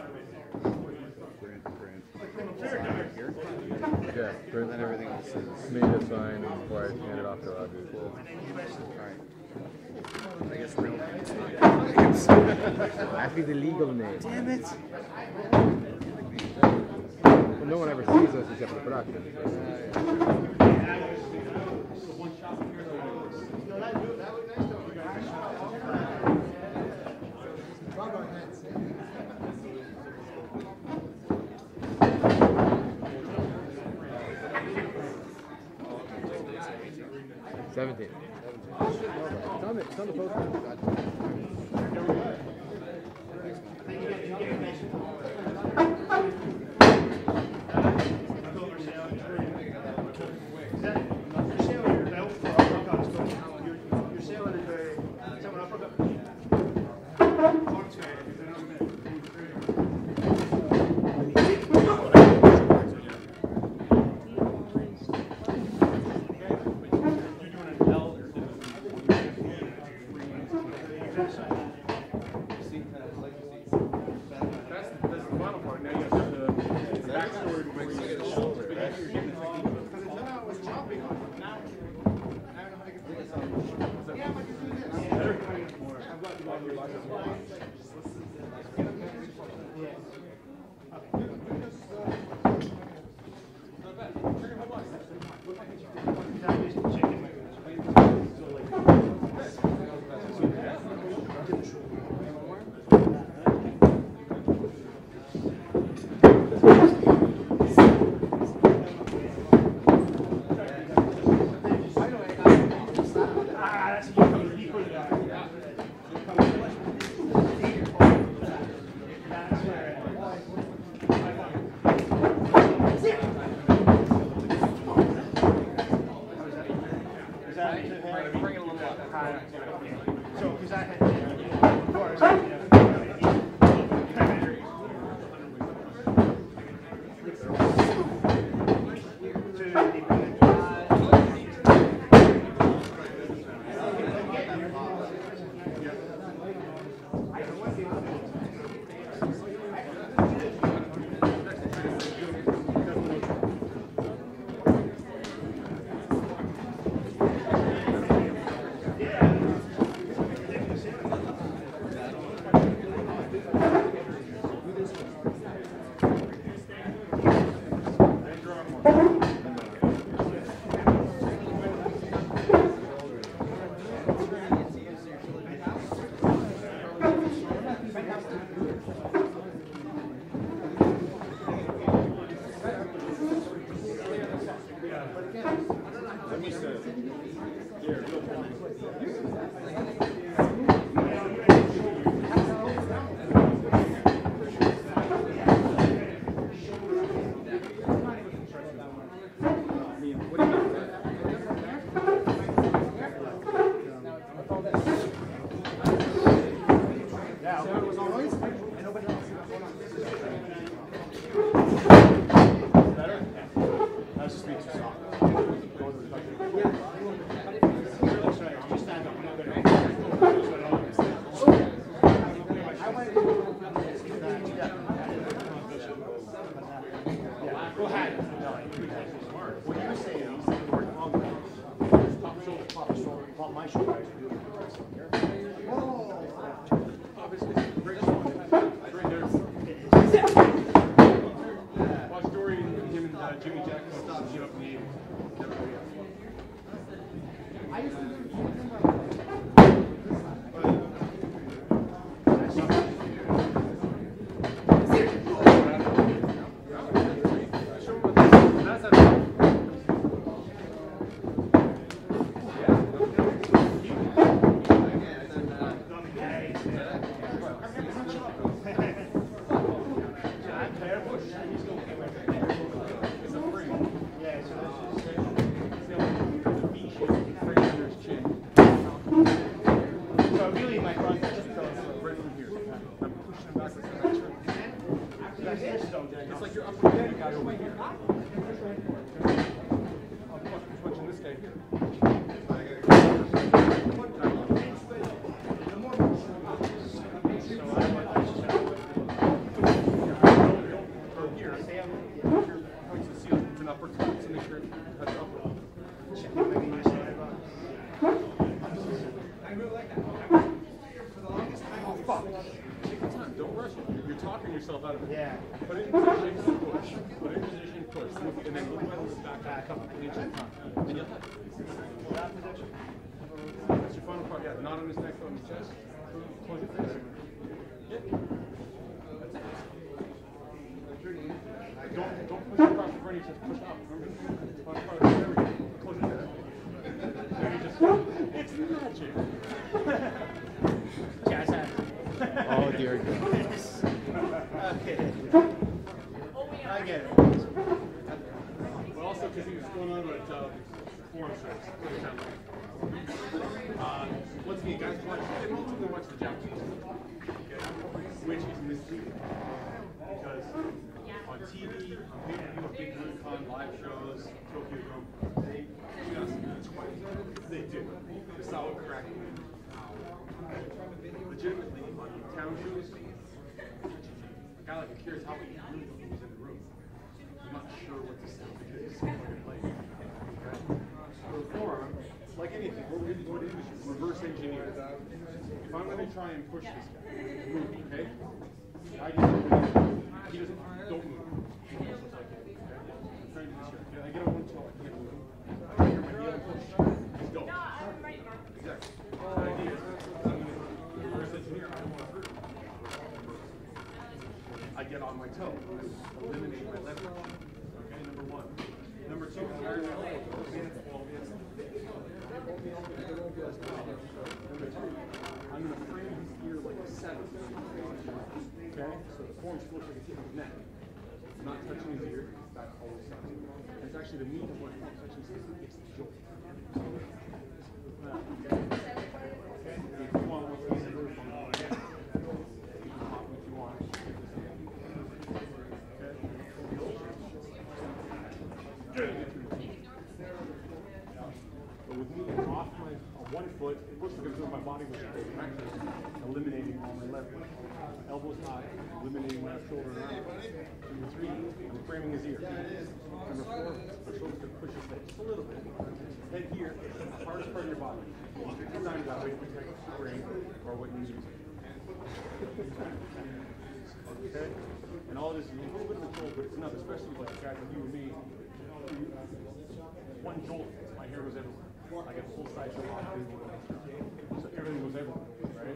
Yeah, print And everything else is. me to sign before I hand it off to Rogers. I guess real names. Have to be the legal name. Damn it! Well, no one ever sees us except for the production. Seventeen. It's on the poster. So, because I had, of course, It's like you're up with the guy over here. I'm punching this guy here. From here, your points to seal it's an uppercut to make sure that's upper. Oh fuck. Take your time, don't rush it. You're talking yourself out of it. Yeah. Put it in position, push. Put it in position, push. And then look at the back up an inch at a time. And you'll have that position. That's your final part. Yeah, not on his neck, on his chest. Close your face. Yeah. That's it. Don't push across the front, you just push up. Remember? There we go. Close your chest. There you just, it's magic. Jazz hands. Oh dear God. Okay. I get it. But also because he was going on with foreign strips. Once again, guys, they ultimately watch the Japanese, okay? Which is misleading. Because on TV, on pay-per-view, Big Con, live shows, Tokyo Dome, they just they do. The solid crack. Legitimately, on town shows, a guy like Akira Tawa really was in the room. I'm not sure what to say because he's so fucking late. Okay? So the forum, like anything, what we're going to do is reverse engineer. If I'm going to try and push this guy, move, okay? I get it. He doesn't, don't move. He moves like I can, okay? I'm trying to do this here. Okay? I get on one toe, I can't move. I hear my heel push. Let's go. Exactly. The idea is, I'm going to reverse engineer. I don't want to hurt him. I get on my toe. Eliminate my leverage. Okay, number one. Number two, number two, I'm going to frame his ear like a 7. Okay, so the form's closer to his neck. I'm not touching his ear. That's always 7. It's actually the meat of what actually gets the jolt. But with me off my 1 foot, it looks like I'm doing my body weight. I'm actually eliminating all my left elbows high, eliminating my shoulder and arm. Number 3, I'm framing his ear. Number 4, my shoulders can push his face just a little bit. Head here, the hardest part of your body. Sometimes that way to protect the brain or what you use. Okay? And all this is a little bit of a jolt, but it's enough, especially like guys like you and me. One jolt, my hair goes everywhere. I get full size of off. So everything goes everywhere, right?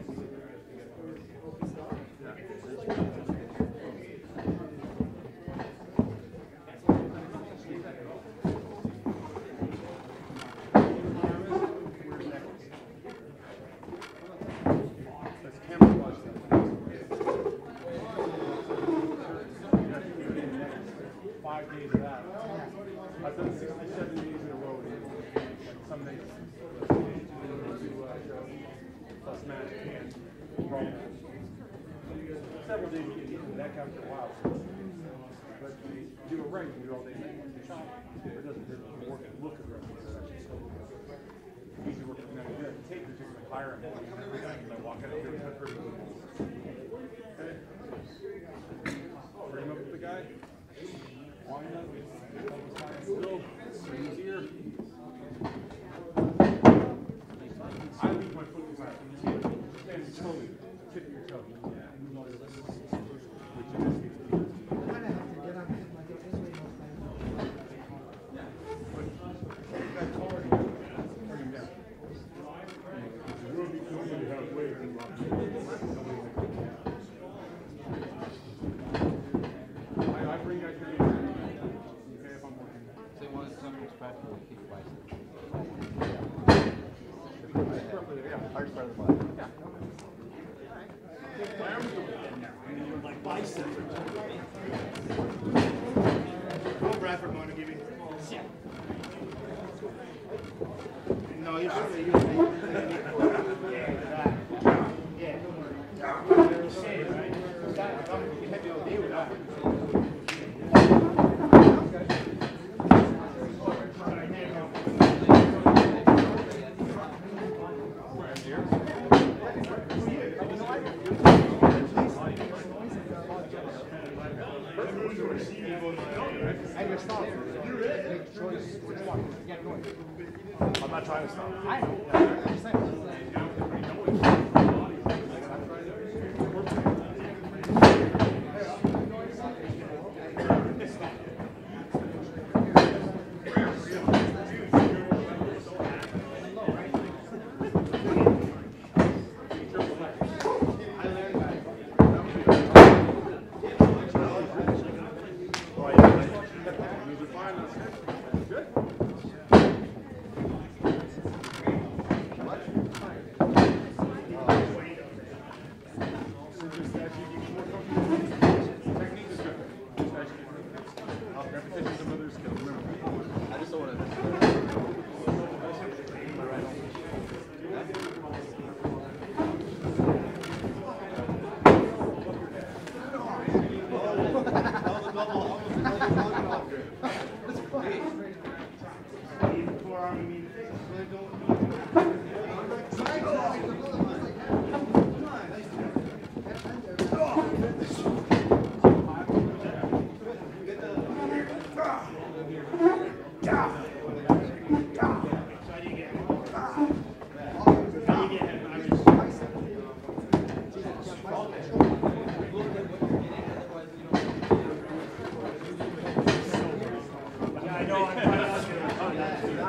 Let's camouflage that. 5 days of that. I've done 67 days in a row. Some days plus match and several days you can get the neck after a while. But you do it right, you can do it all day. It doesn't hurt the work and look at it. Easy work from that. You have to take it just like higher and every time I walk out of here, it's pretty good. Okay. Bring him up with the guy. Wind up. Still. Bring his ear. I leave my foot flat. And slowly tip your toe. Which in this case is that taller, bring him down. It would be cool to have weight and rock. I bring guys here. Okay, if I'm working. They want some respect for kick biceps. Yeah, hard part of the body. Yeah. Like biceps. Go Bradford want to give me. No, you should have used it. Yeah. You had to deal with that. And you're stopping. Make a choice which one. Get going. I'm not trying to stop. I know. I'm just saying.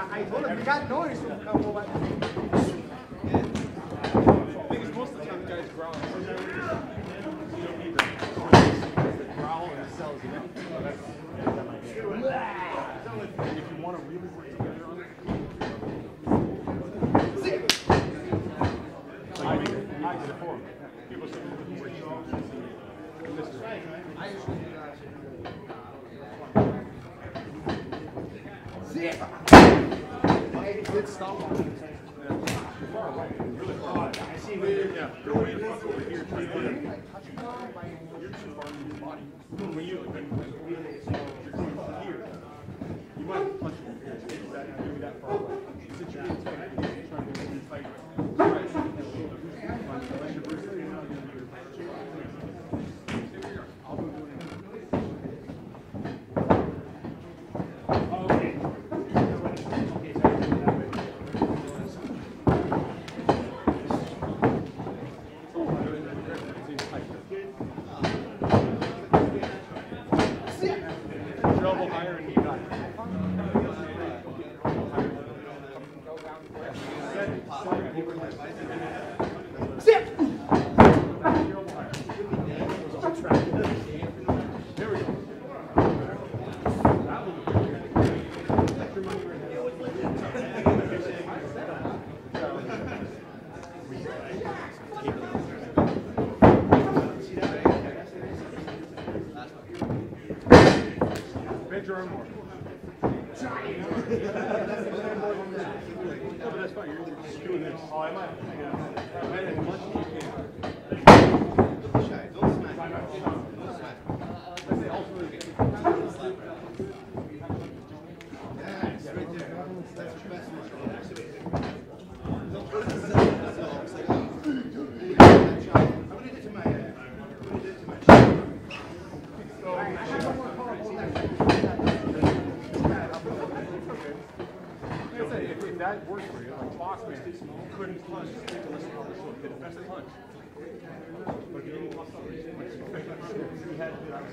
I told him, you got noise. Because most of the time the guys growl. You don't need to growl and sell as an if you want to really work together on it, I did it for them. People say, where you are. I usually do that. Good stop. I see where you're, yeah, go in, fuck over here, try to you're too far from your body. When you're going here, you might punch from here. Maybe that far away. Since you're being tight, you're trying to be tight. Unless you're Bruce Lee, now you're going to do I'll go do it. Okay. Okay, so I do it that way. Elbow higher and you got it. Sit! There we go. Bend your arm more. Oh, but that's fine. You're just doing this. Oh, I might. Yeah. Right as much as you can. Don't smack. I say ultimately. Yes, right there. That's your best one. I'm going to do it to my head. I'm going to do it to my shoulder. If that works for you, like Boxman, you couldn't punch, take a listen on the shoulder, get the best punch. But you didn't punch he had to do that.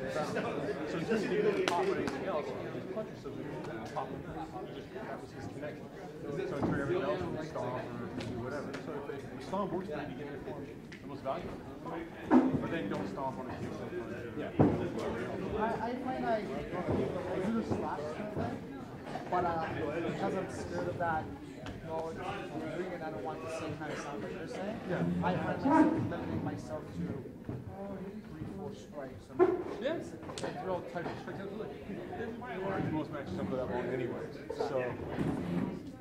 So just he didn't pop or anything else, his punches so he didn't pop him. That was his connection. So for everything else, he would stomp or do whatever. So if the stomp works for you, you get the most valuable. But then don't stomp on a kick. Yeah. I find I do the slap but because I'm scared of that knowledge of doing it, I don't want the same kind of sound that you're saying. Yeah. I find myself limiting myself to 3-4 strikes. Yeah, they're all tight strikes. Most matches don't go that long anyway. So,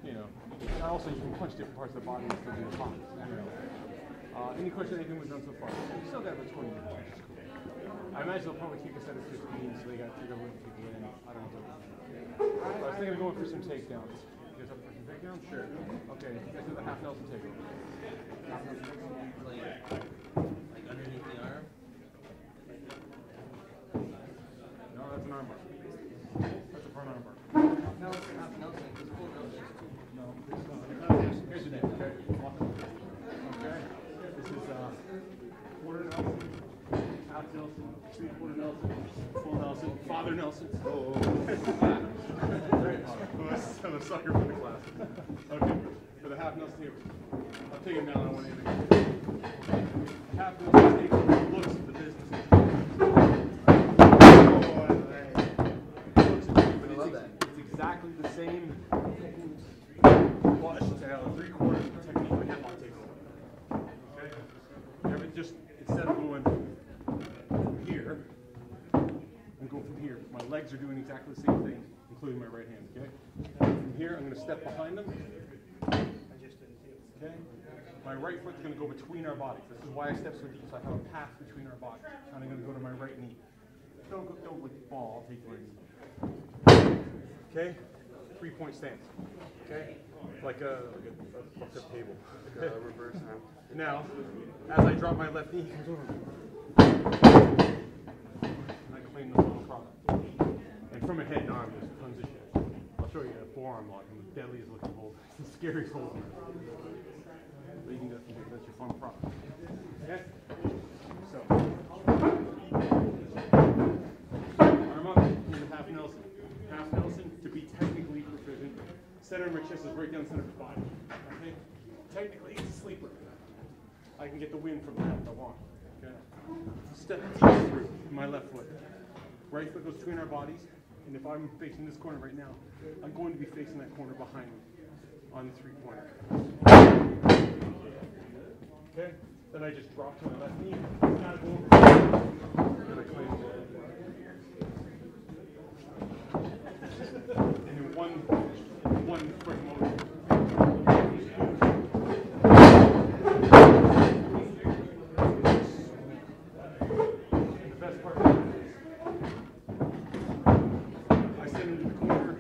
you know, and also you can punch different parts of the body and still do the pop. Any question, anything we've done so far? We still got about 20 minutes, which is cool. I imagine they'll probably keep us at 15, so they got to figure out what people in. I don't know. I was thinking of going for some takedowns. You guys up for some takedowns? Sure. Okay, you guys do the half Nelson takeover. Like underneath the arm? No, that's an arm bar. That's a front arm bar. Half Nelson, it's full Nelson. No, here's your name, okay? Okay. This is quarter Nelson, half Nelson, 3/4 Nelson, full Nelson, Father Nelson. Oh. I'm a sucker for the class. Okay, for the half Nelson here. I'll take him down on one end. Half Nelson takes looks at the business. It's exactly the same flush to how a 3/4 technique like headlock takes over. Okay? Just instead of going from here and go from here, my legs are doing exactly the same thing, including my right hand. Okay? From here, I'm going to step behind them. Okay? My right foot's going to go between our bodies. This is why I step so deep, so I have a path between our bodies. And I'm going to go to my right knee. Don't like fall, I'll take your right knee. Okay? 3-point stance. Okay? Like a fucked up table. Like a reverse now. Now, as I drop my left knee, it comes over. And I claim the final product. And from a head and arm, there's tons of shit. I'll show you a forearm lock, and the deadliest looking hold. It's the scariest hold. But you can do that's your final product. Okay? So, arm up, into half Nelson. Half Nelson, to be technically proficient, center of my chest is right down the center of the body. Okay? Technically, it's a sleeper. I can get the wind from that if I want. Okay? Step deep through my left foot. Right foot goes between our bodies, and if I'm facing this corner right now, I'm going to be facing that corner behind me on the 3-pointer. Okay? Then I just drop to my left knee, kind of go over, and I claim it. And in one in quick motion. The best part of it is, I send him to the corner.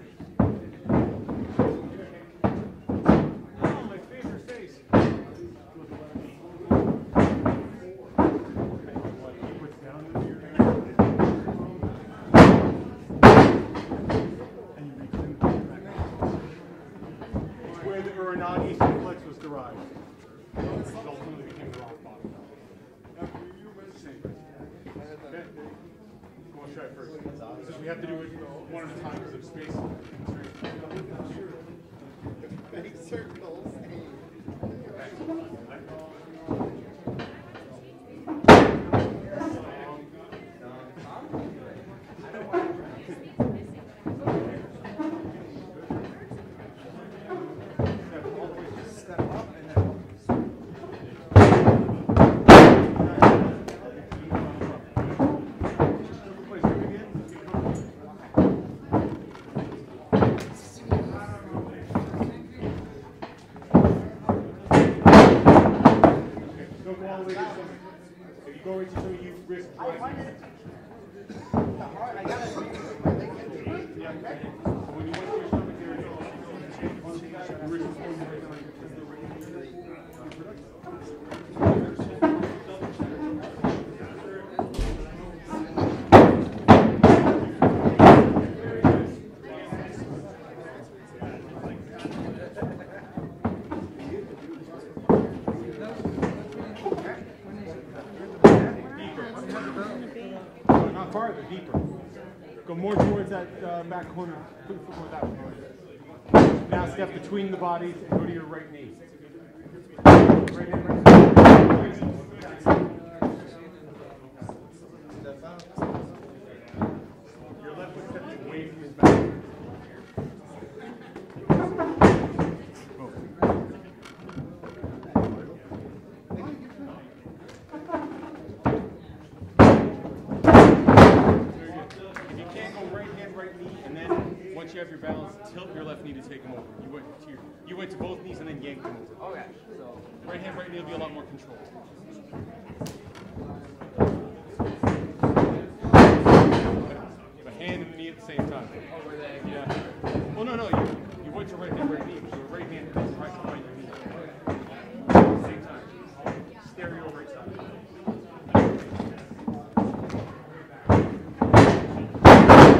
Oh, my favorite face. He puts down into your hand. And you reach in and back. It's where the Uranagi suplex was derived. Which ultimately became the rock bottom. Okay. Who wants to try first? Since we have to do it one at a time because of space. Big circles. Step up and then Don't go all the way to the stomach. If you go right to the stomach, you risk driving. I gotta Yeah. So when you went to your stomach area, you risk pulling the right line. Not farther, deeper. Go more towards that back corner. Put your foot more that way. Now step between the bodies and go to your right knee. Right hand, right knee. Your left foot steps away from his back. If you can't go right hand, right knee, and then once you have your balance, tilt your left knee to take him over. You went to both knees and then yanked him over. Okay, so Right hand, right knee will be a lot more controlled. A hand and the knee at the same time. over there. Yeah. Well, no, you went to right hand, right knee, so right hand is right behind your knee. At the same time. Stereo right side.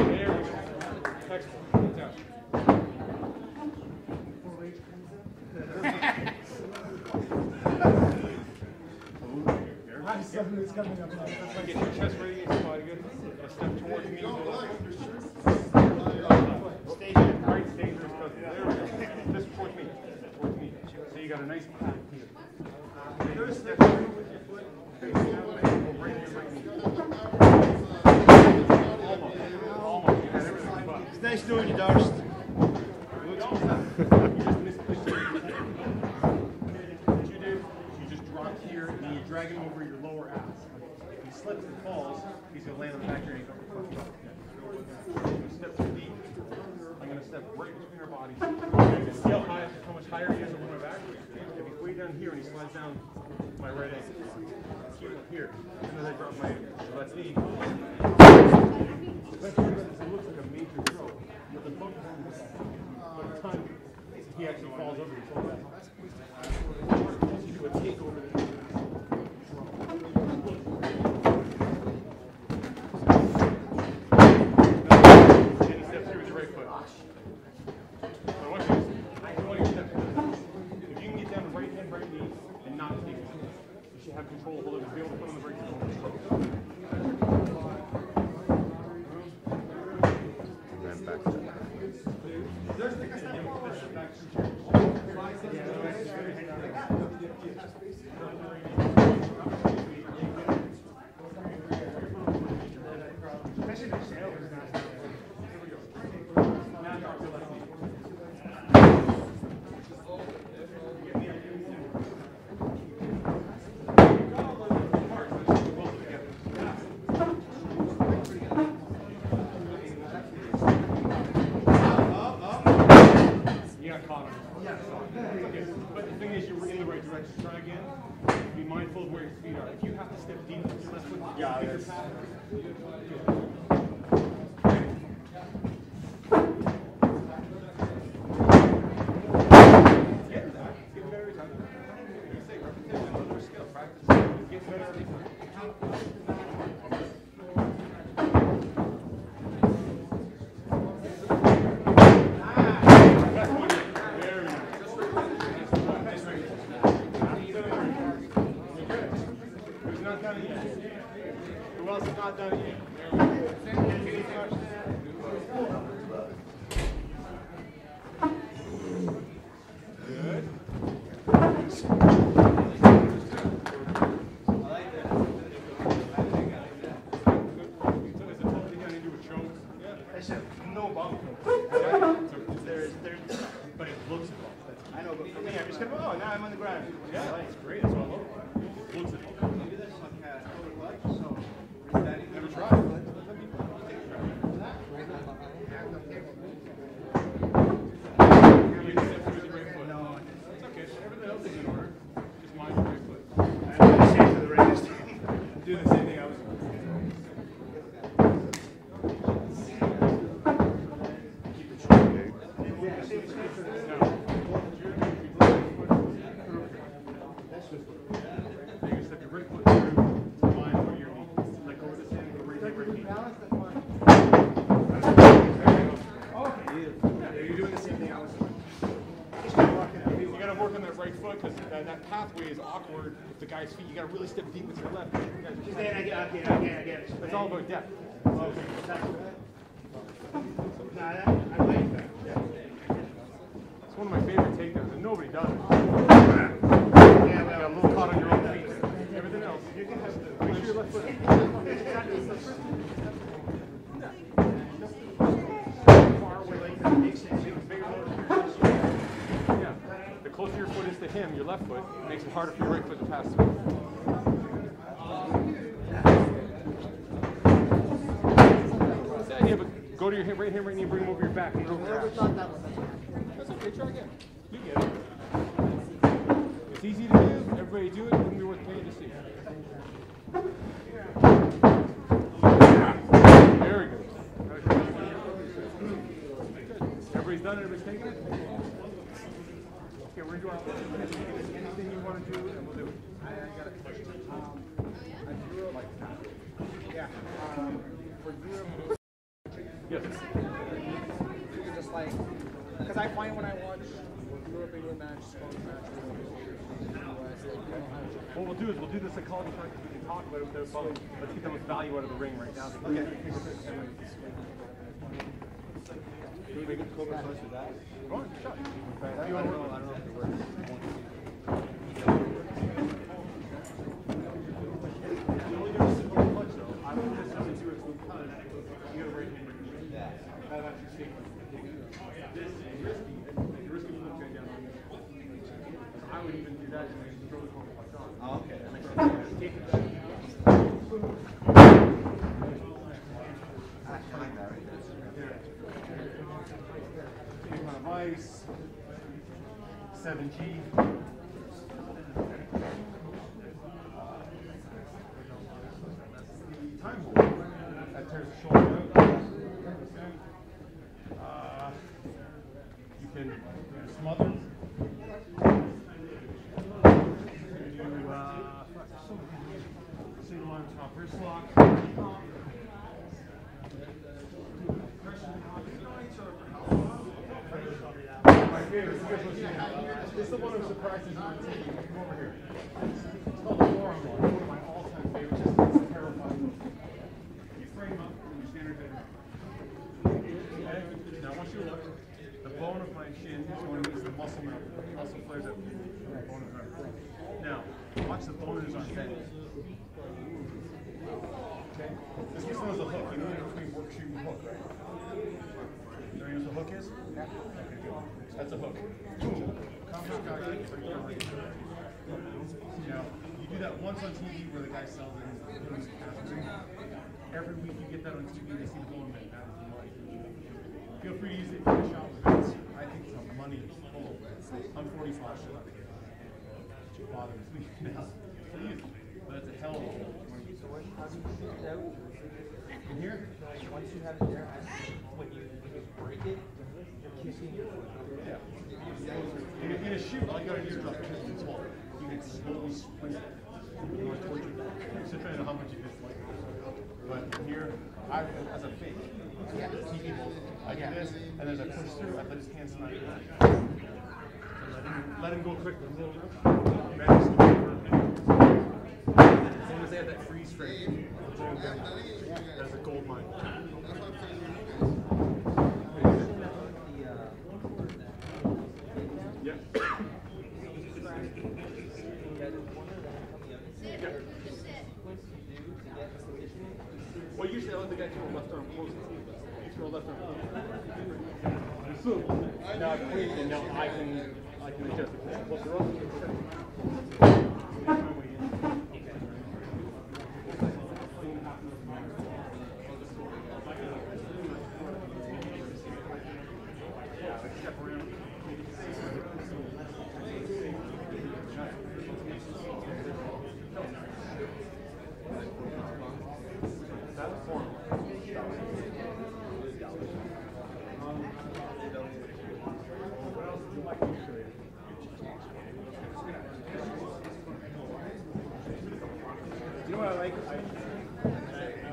There we go. Textbook. Down. Something's coming up now. Get your chest ready against your body good. Step towards me. Stay here. Right, stay here. There we go. Just towards me. Towards me. So you got a nice path here. Third step with your foot. Face that way. Go right here, right knee. Almost. Almost. You got everything but. It's nice knowing you, Darst. You just misplaced your knee. What you do, you just drop here and then you drag him over your lower ass. If he slips and falls, he's going to land on the back of your ankle. I'm going to step too deep. I'm going to step right between our bodies. See how much higher he is over my back? If he's way down here and he slides down my right ankle, keep him here. As soon as I drop my left knee, it looks like a major throw. But the focus by the time he actually falls over, he's falling back. You do a takeover. And he steps through with your right foot. So watch this. I want you to step through. If you can get down to right hand, right knee, and not take it, you should have control of it. Be able to put on the brakes. And then back to Yeah, got caught on it. Yeah. Okay. But the thing is, you're in the right direction. Try again. Be mindful of where your feet are. If you have to step deep with your left foot, Yeah, pick your that's- path. Getting better every time. Like I say, repetition, another skill. Practice. Get better every time. Very nice. Who's not done it yet? Who else is not done it yet? Good. Is it totally done into a choke? I said, no bump. There's, But it looks it all. I know, but for me, I'm just gonna, oh, now I'm on the ground. Yeah, it's great. That's what I love about it. Looks it all. Maybe this one has so. Never tried. No, It's okay. Everything else is in order. Just mind your right foot. I'm gonna say to the Raiders. Do the same thing I was doing. That pathway is awkward with the guy's feet. You got to really step deep with your left. I get it. It's all about depth. Okay, that's I like that. It's one of my favorite takedowns, and nobody does it. Yeah, You got a little caught on your own feet. Everything else, you can have to make sure your left foot. Far away like that makes it bigger motion. Yeah. The closer your foot is to him, your left foot, it makes it harder for your right foot to pass through. That's the idea, but go to your right hand, right knee, bring him over your back. And over your ass. That's okay, try again. You get it. It's easy to do, everybody do it, it wouldn't be worth paying to see. Very good. Everybody's done it, everybody's taken it? Okay, we're going to do our anything you want to do, and we'll do it. I got a question. I grew up like that. Yeah. For Europe, Yes. just like, because I find when I watch Europe England matches, Scotland matches, What we'll do is we'll do the psychology practice. We can talk about it without phone. Let's get the most value out of the ring right now. Okay. Can we make it close to that? Go on, shot. I don't know if it works. The only difference is one punch though. I would just substitute it to a punch. You got a right hand. That actually safe. This is risky. You're risky to put down on you. I would even do that and then throw the corner punch on. Oh, okay, that makes sense. Take it. I like that, right? Take one of ice. 7G. The time hold. That tears the shoulder out. You can smother. Single on top wrist lock. My favorite. You guys want to see this is the one who surprises me on TV. Come over here. It's called the forearm lock. One of my all-time favorites. It's terrifying. You frame up in your standard bedroom. Okay? Now I want you to look. The bone of my shin is going to the muscle now. Muscle flares up. Bone of my arm. Now, watch the bone in his arm bend. Okay? This gets known as a hook. You know the difference between workshoe and hook, right? You know what the hook is? Yeah. Okay, good. That's a hook. Compound calculate for your arm. Now, you do that once on TV where the guy sells it and doing his casting. Every week you get that on TV, they see the bone bend. That is the life. Feel free to use it in the shop with it. I think it's a money. 40 flash shit out of here. It bothers me now. But it's a hell of a hole. So how do you figure it out? In here? Once you have it there, when you break it, you're kicking your foot. Yeah. In a shoe, all you gotta do is drop your and swallow. You can slowly squeeze it. You want to torture it. It's depending on how much you dislike it. But here, as a fake, yeah. TV holder, I do this, and as I push through, I let his hand slide. Let him go quickly. As long as they have that freeze frame, that's a gold mine. Yeah. Well, usually I let the guy throw left arm close. You throw left arm close. Now I've cleaned and now I can adjust it. What's wrong? You know what I like? I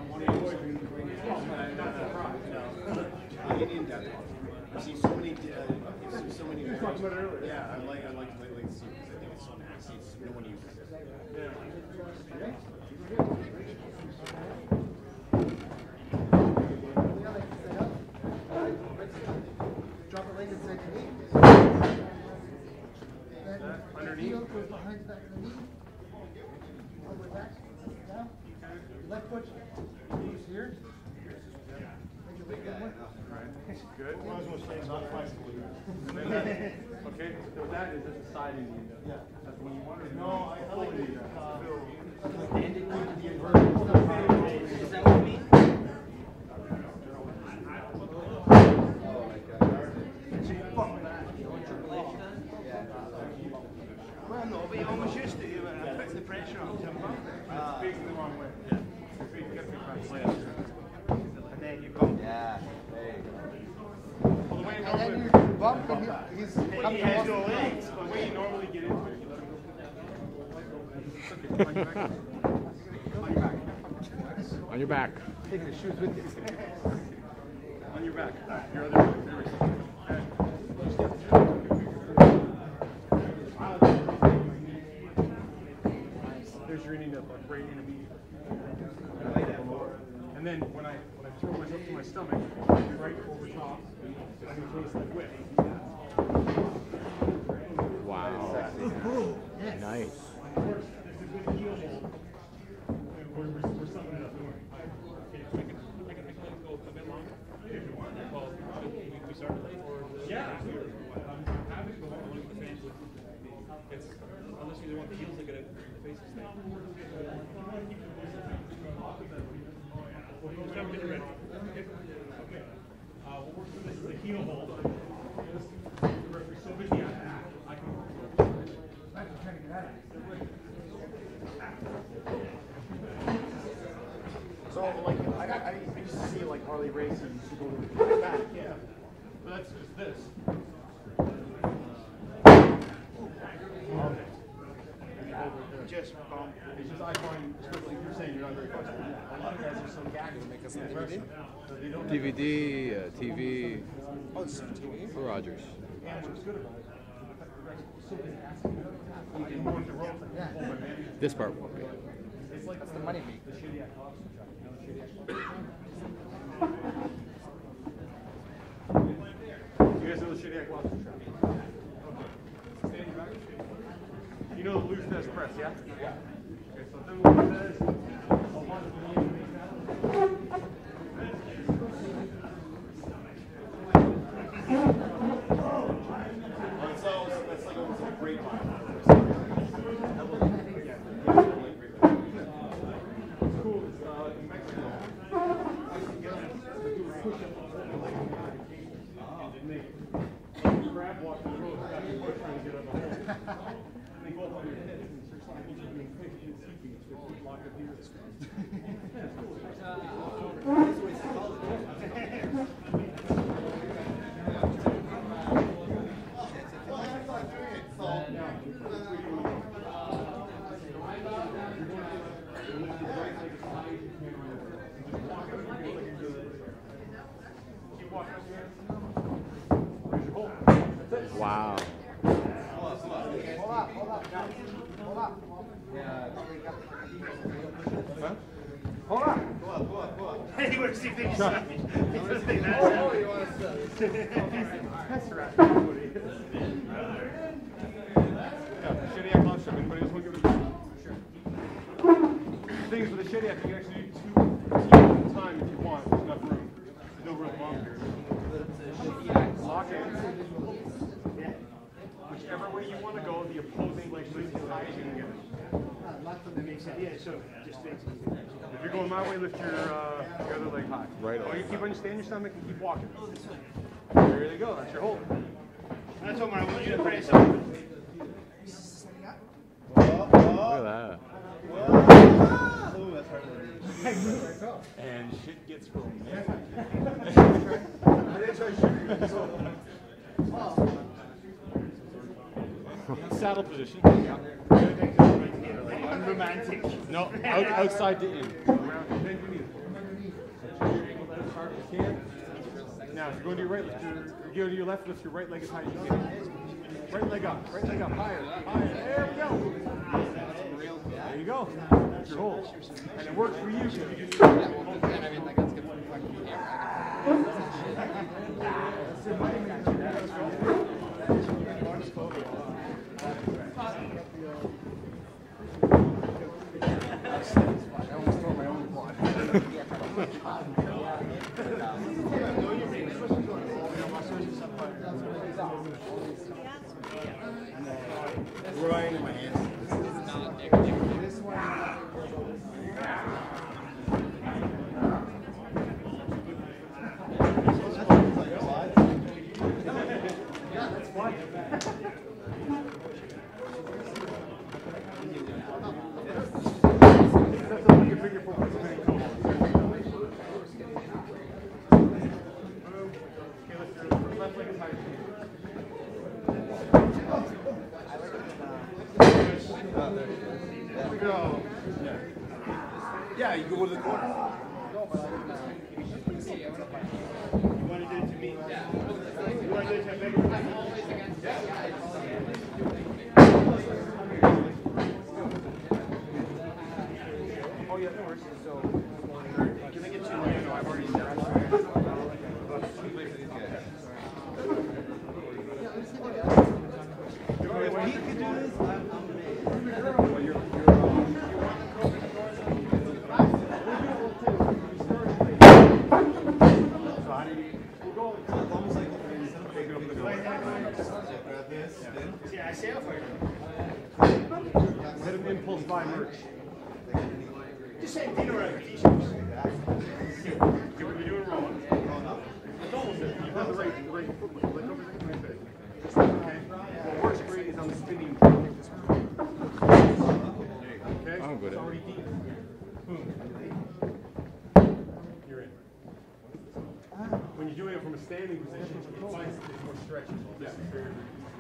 want to avoid Indian death. I've seen so many. You talked about it earlier. Yeah, I like to see it because I think it's so nasty. No one uses it. Yeah. Drop it like it's like Underneath. Goes behind that knee. All the way back. Down. Left foot. Goes here. Make it look good one. Good. Might as well stay about 5 Okay, so that is just a side Indian. Yeah. That's when you want to. No, I like it. Is that what you mean? Well, no, but you almost used to. I put the pressure on jump up. It's facing the wrong way. Yeah. Your feet get me right. And then you bump. Yeah. There you go. Well, the way you And then normally, you bump and he's He coming has off. no legs. the way you normally get into it, you let him go. On your back. On your back. Taking the shoes with you. On your back. Your other leg. There we go. There's your Indian up, right in a beat. And then when I throw myself to my stomach, right over top, I can taste like whip. Wow. Nice. It's a good heel hold. We're summing it up. Don't worry. I can make it go a bit longer if you want. Well, we started late or yeah. Have it go on with the fans. It's unless you want the heels to get it, the faces thing. Just have it ready. Okay. We'll work through this is the heel hold. The referee's so busy I can. I'm trying to get out of it. So, like, I used to see, like, Harley Race and used to go to the back, yeah. But that's just this. Just bump. It's just I find, especially like you're saying, you're not very flexible. A lot of guys are so gagged to make us look aggressive. So they don't DVD, TV Oh, it's TV? for Rogers. and what's good about it. You can go into rope and Yeah. pull my man. This part won't be. It's like That's the money maker. the shitty act lobster trap. You know the shitty act lobster trap? You guys know the shitty act lobster trap? Okay. Stand your back. You know the loose nest press, yeah? Yeah. Okay, so then what it says, I'll want to make that. That's like almost like a great line. Cool. In Mexico, I can get them to do a push-up and they crab walk the road, grab your foot trying to get up the hole. Wow. Hold on. Hey, you want to see things? That's right. Shediac launch ship. Anybody else want to give it a go? Sure. The thing is, with a Shediac, you can actually do 2 teams at a time if you want. There's enough room. There's no real bomb here. Lock in. Whichever way you want to go, the opposing leg lift as high as you can get it. That makes sense. Yeah, so just basically. If you're going my way, lift your other leg high. Right Oh, on. you keep on stay on your stomach and keep walking. There you go. That's your hold. That's what I want you to pray something. Look at that. And shit gets romantic. Saddle position. Unromantic. No, outside to in. Around, bend your knees. Your ankle down as hard as you can. Now, if you're going to your right, lift your, to your left, lift your right leg as high as you can. Right leg up, higher, higher. There we go. There you go. That's your hold. And it works for you. So you just Right in my hands. Yeah, you go to the corner. You want to do it to me? Yeah. You want to do it to me? Oh yeah, no worries. So, Can I get you? No, I've already said. If he could do this, I'm Yeah, I say for you. Let him impulse buy merch. Just say dinner at t-shirts. You're doing wrong. It's almost it. You've done the right footwork. Like over there, right there. Okay? What works great is on the spinning. Okay? I'm good It's at it. already deep. Boom. You're in. When you're doing it from a standing position, it's more stretchy. Yeah.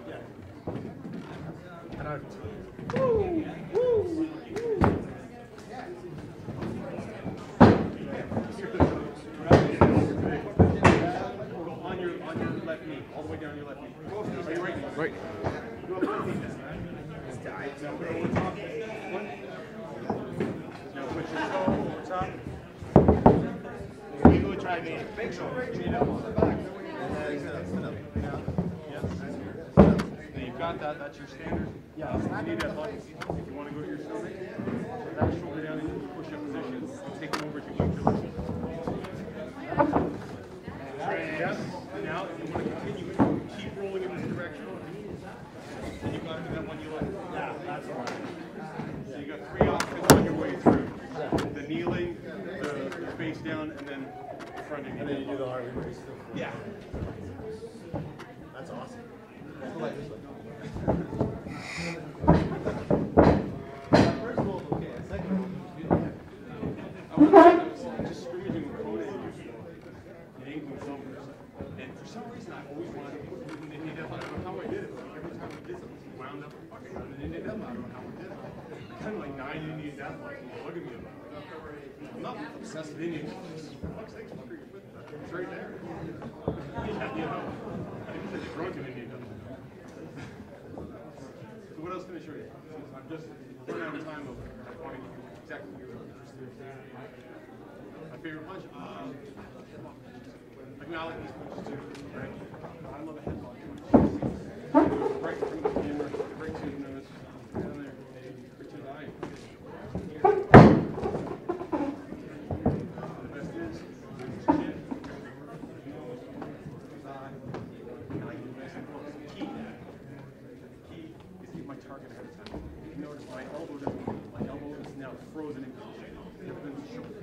Yeah. And I've on your left knee, all the way down your left knee. Are you right? Right. Now put it over top. One. Now put your toe over top. You go try me. Make sure. Now you've got that. That's your standard. Yeah. You need that button. If you want to go to your stomach, that shoulder down into push-up position. Take it over to your left. Yes. Now, if you want to continue it, keep rolling in this direction. And you've got to do that one you like. Yeah, that's right. So you got 3 options on your way through. The kneeling, the face down, and then fronting. And then you do the Harley race. Yeah. That's awesome. Let's go like this way. round up a fucking Indian devil. I don't know how we did it. Kind of like 9 Indian devils. Like, look at me about it. I'm not obsessed with Indian devils. Fuck's sakes, fucker, you're with that. It's right there. Yeah, you know. I didn't say you're drunk in Indian devil. So what else can I show you? I'm just running out of time of wanting exactly what you're interested in. My favorite punch? Like, I like these punches too, right? I love a headlock punch. Right from the camera, right to the nose, down there, right to the eye. The best is chin, nose, eye. I like it nice and close. Key is to get my target ahead of time. You notice my elbow is now frozen in position. Everything's short.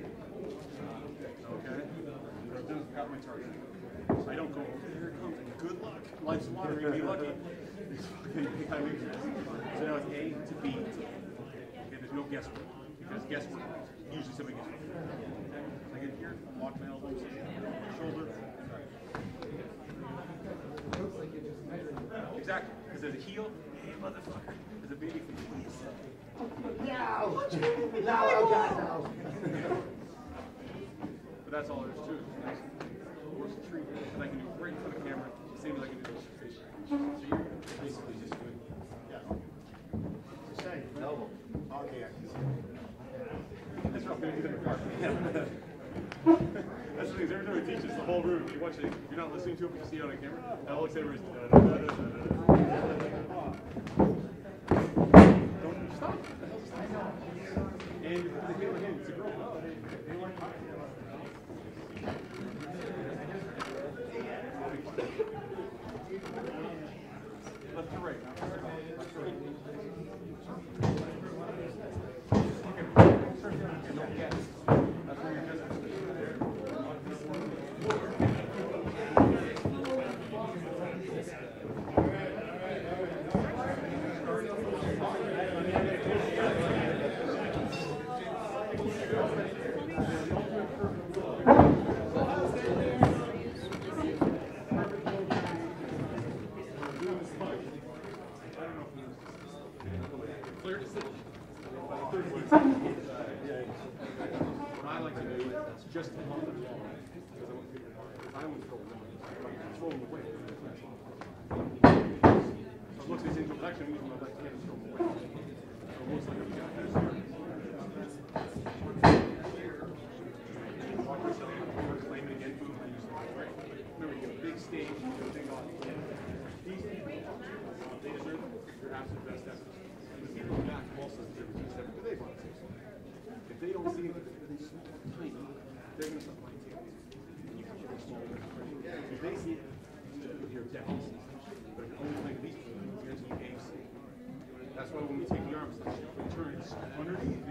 Okay? I've got my target. I don't go, here it comes, good luck. Life's water, you're gonna be lucky. So now it's A to B. Okay, there's no guesswork. Because guesswork usually somebody gets it. I get here, lock my elbows, shoulder. Exactly. Because there's a heel, hey motherfucker. There's a baby for you. No! No, oh God, no. But that's all there is to it. Nice. Works a treat. And I can do right in front of the camera, same as I can do this. So you're basically just doing, No. Okay. that's what I'm going to do in the park. That's the thing, every time I teach this, the whole room, you watch it, you're not listening to it, but you see it on a camera, and all I say is, don't stop. And the heel again, it's a girl. Oh, they like left to right. Left to right. That's where you're just. Clear decision. What I like to do is just along the wall. Because I want people to mark. I don't want to throw them away. Throw them away. So it looks like it's into protection, I'm using my left hand to throw them away. So it looks like I've got this here. Walk yourself forward, claim it again, boom, I use the right. Remember, you get a big stage, you get a big audience. These people, they deserve your absolute best effort. And the people in the back also deserve your best effort, but they want to say something. If they don't see anything, they're tiny, they're going to stop my team. And you have to be small. If they see it, you're definitely see it. But if you're only playing these people, you're going to see AC. That's why when we take the arms, we turn underneath,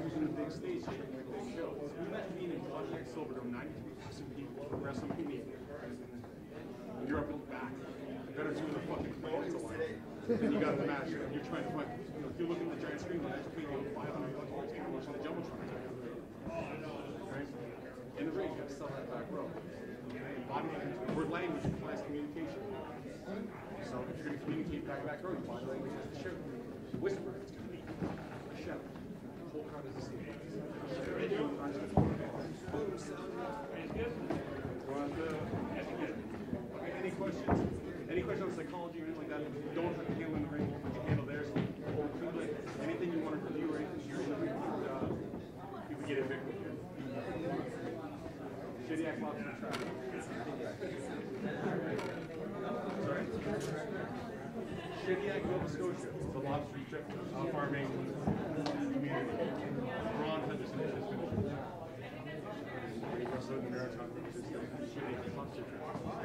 using a big stage to make a big show. Imagine being in Washington Silverdome, 93,000 people, wrestling people. And you're up in the back. Better doing the fucking play to line. Then you got the match, and you're trying to find, if you look at the giant screen, that's paying you $500 for a ticket, watching the Jumbotron. Right? In the ring, you got to sell that back row. Body word language implies communication. So if you're going to communicate back row, your body language has to shout. Whisper, it's going to be a shout. The whole crowd is asleep. Any questions? Any questions on psychology or anything like that? Don't have to handle in the ring. Put your handle there. So anything you want to review or anything you're in the ring, you can get it big. Shediac Lobster Trap. Sorry? Shediac, Nova Scotia. The lobster trip farming community. Ron Henderson is his finisher. He goes to the Maritime. Shediac Lobster Trap.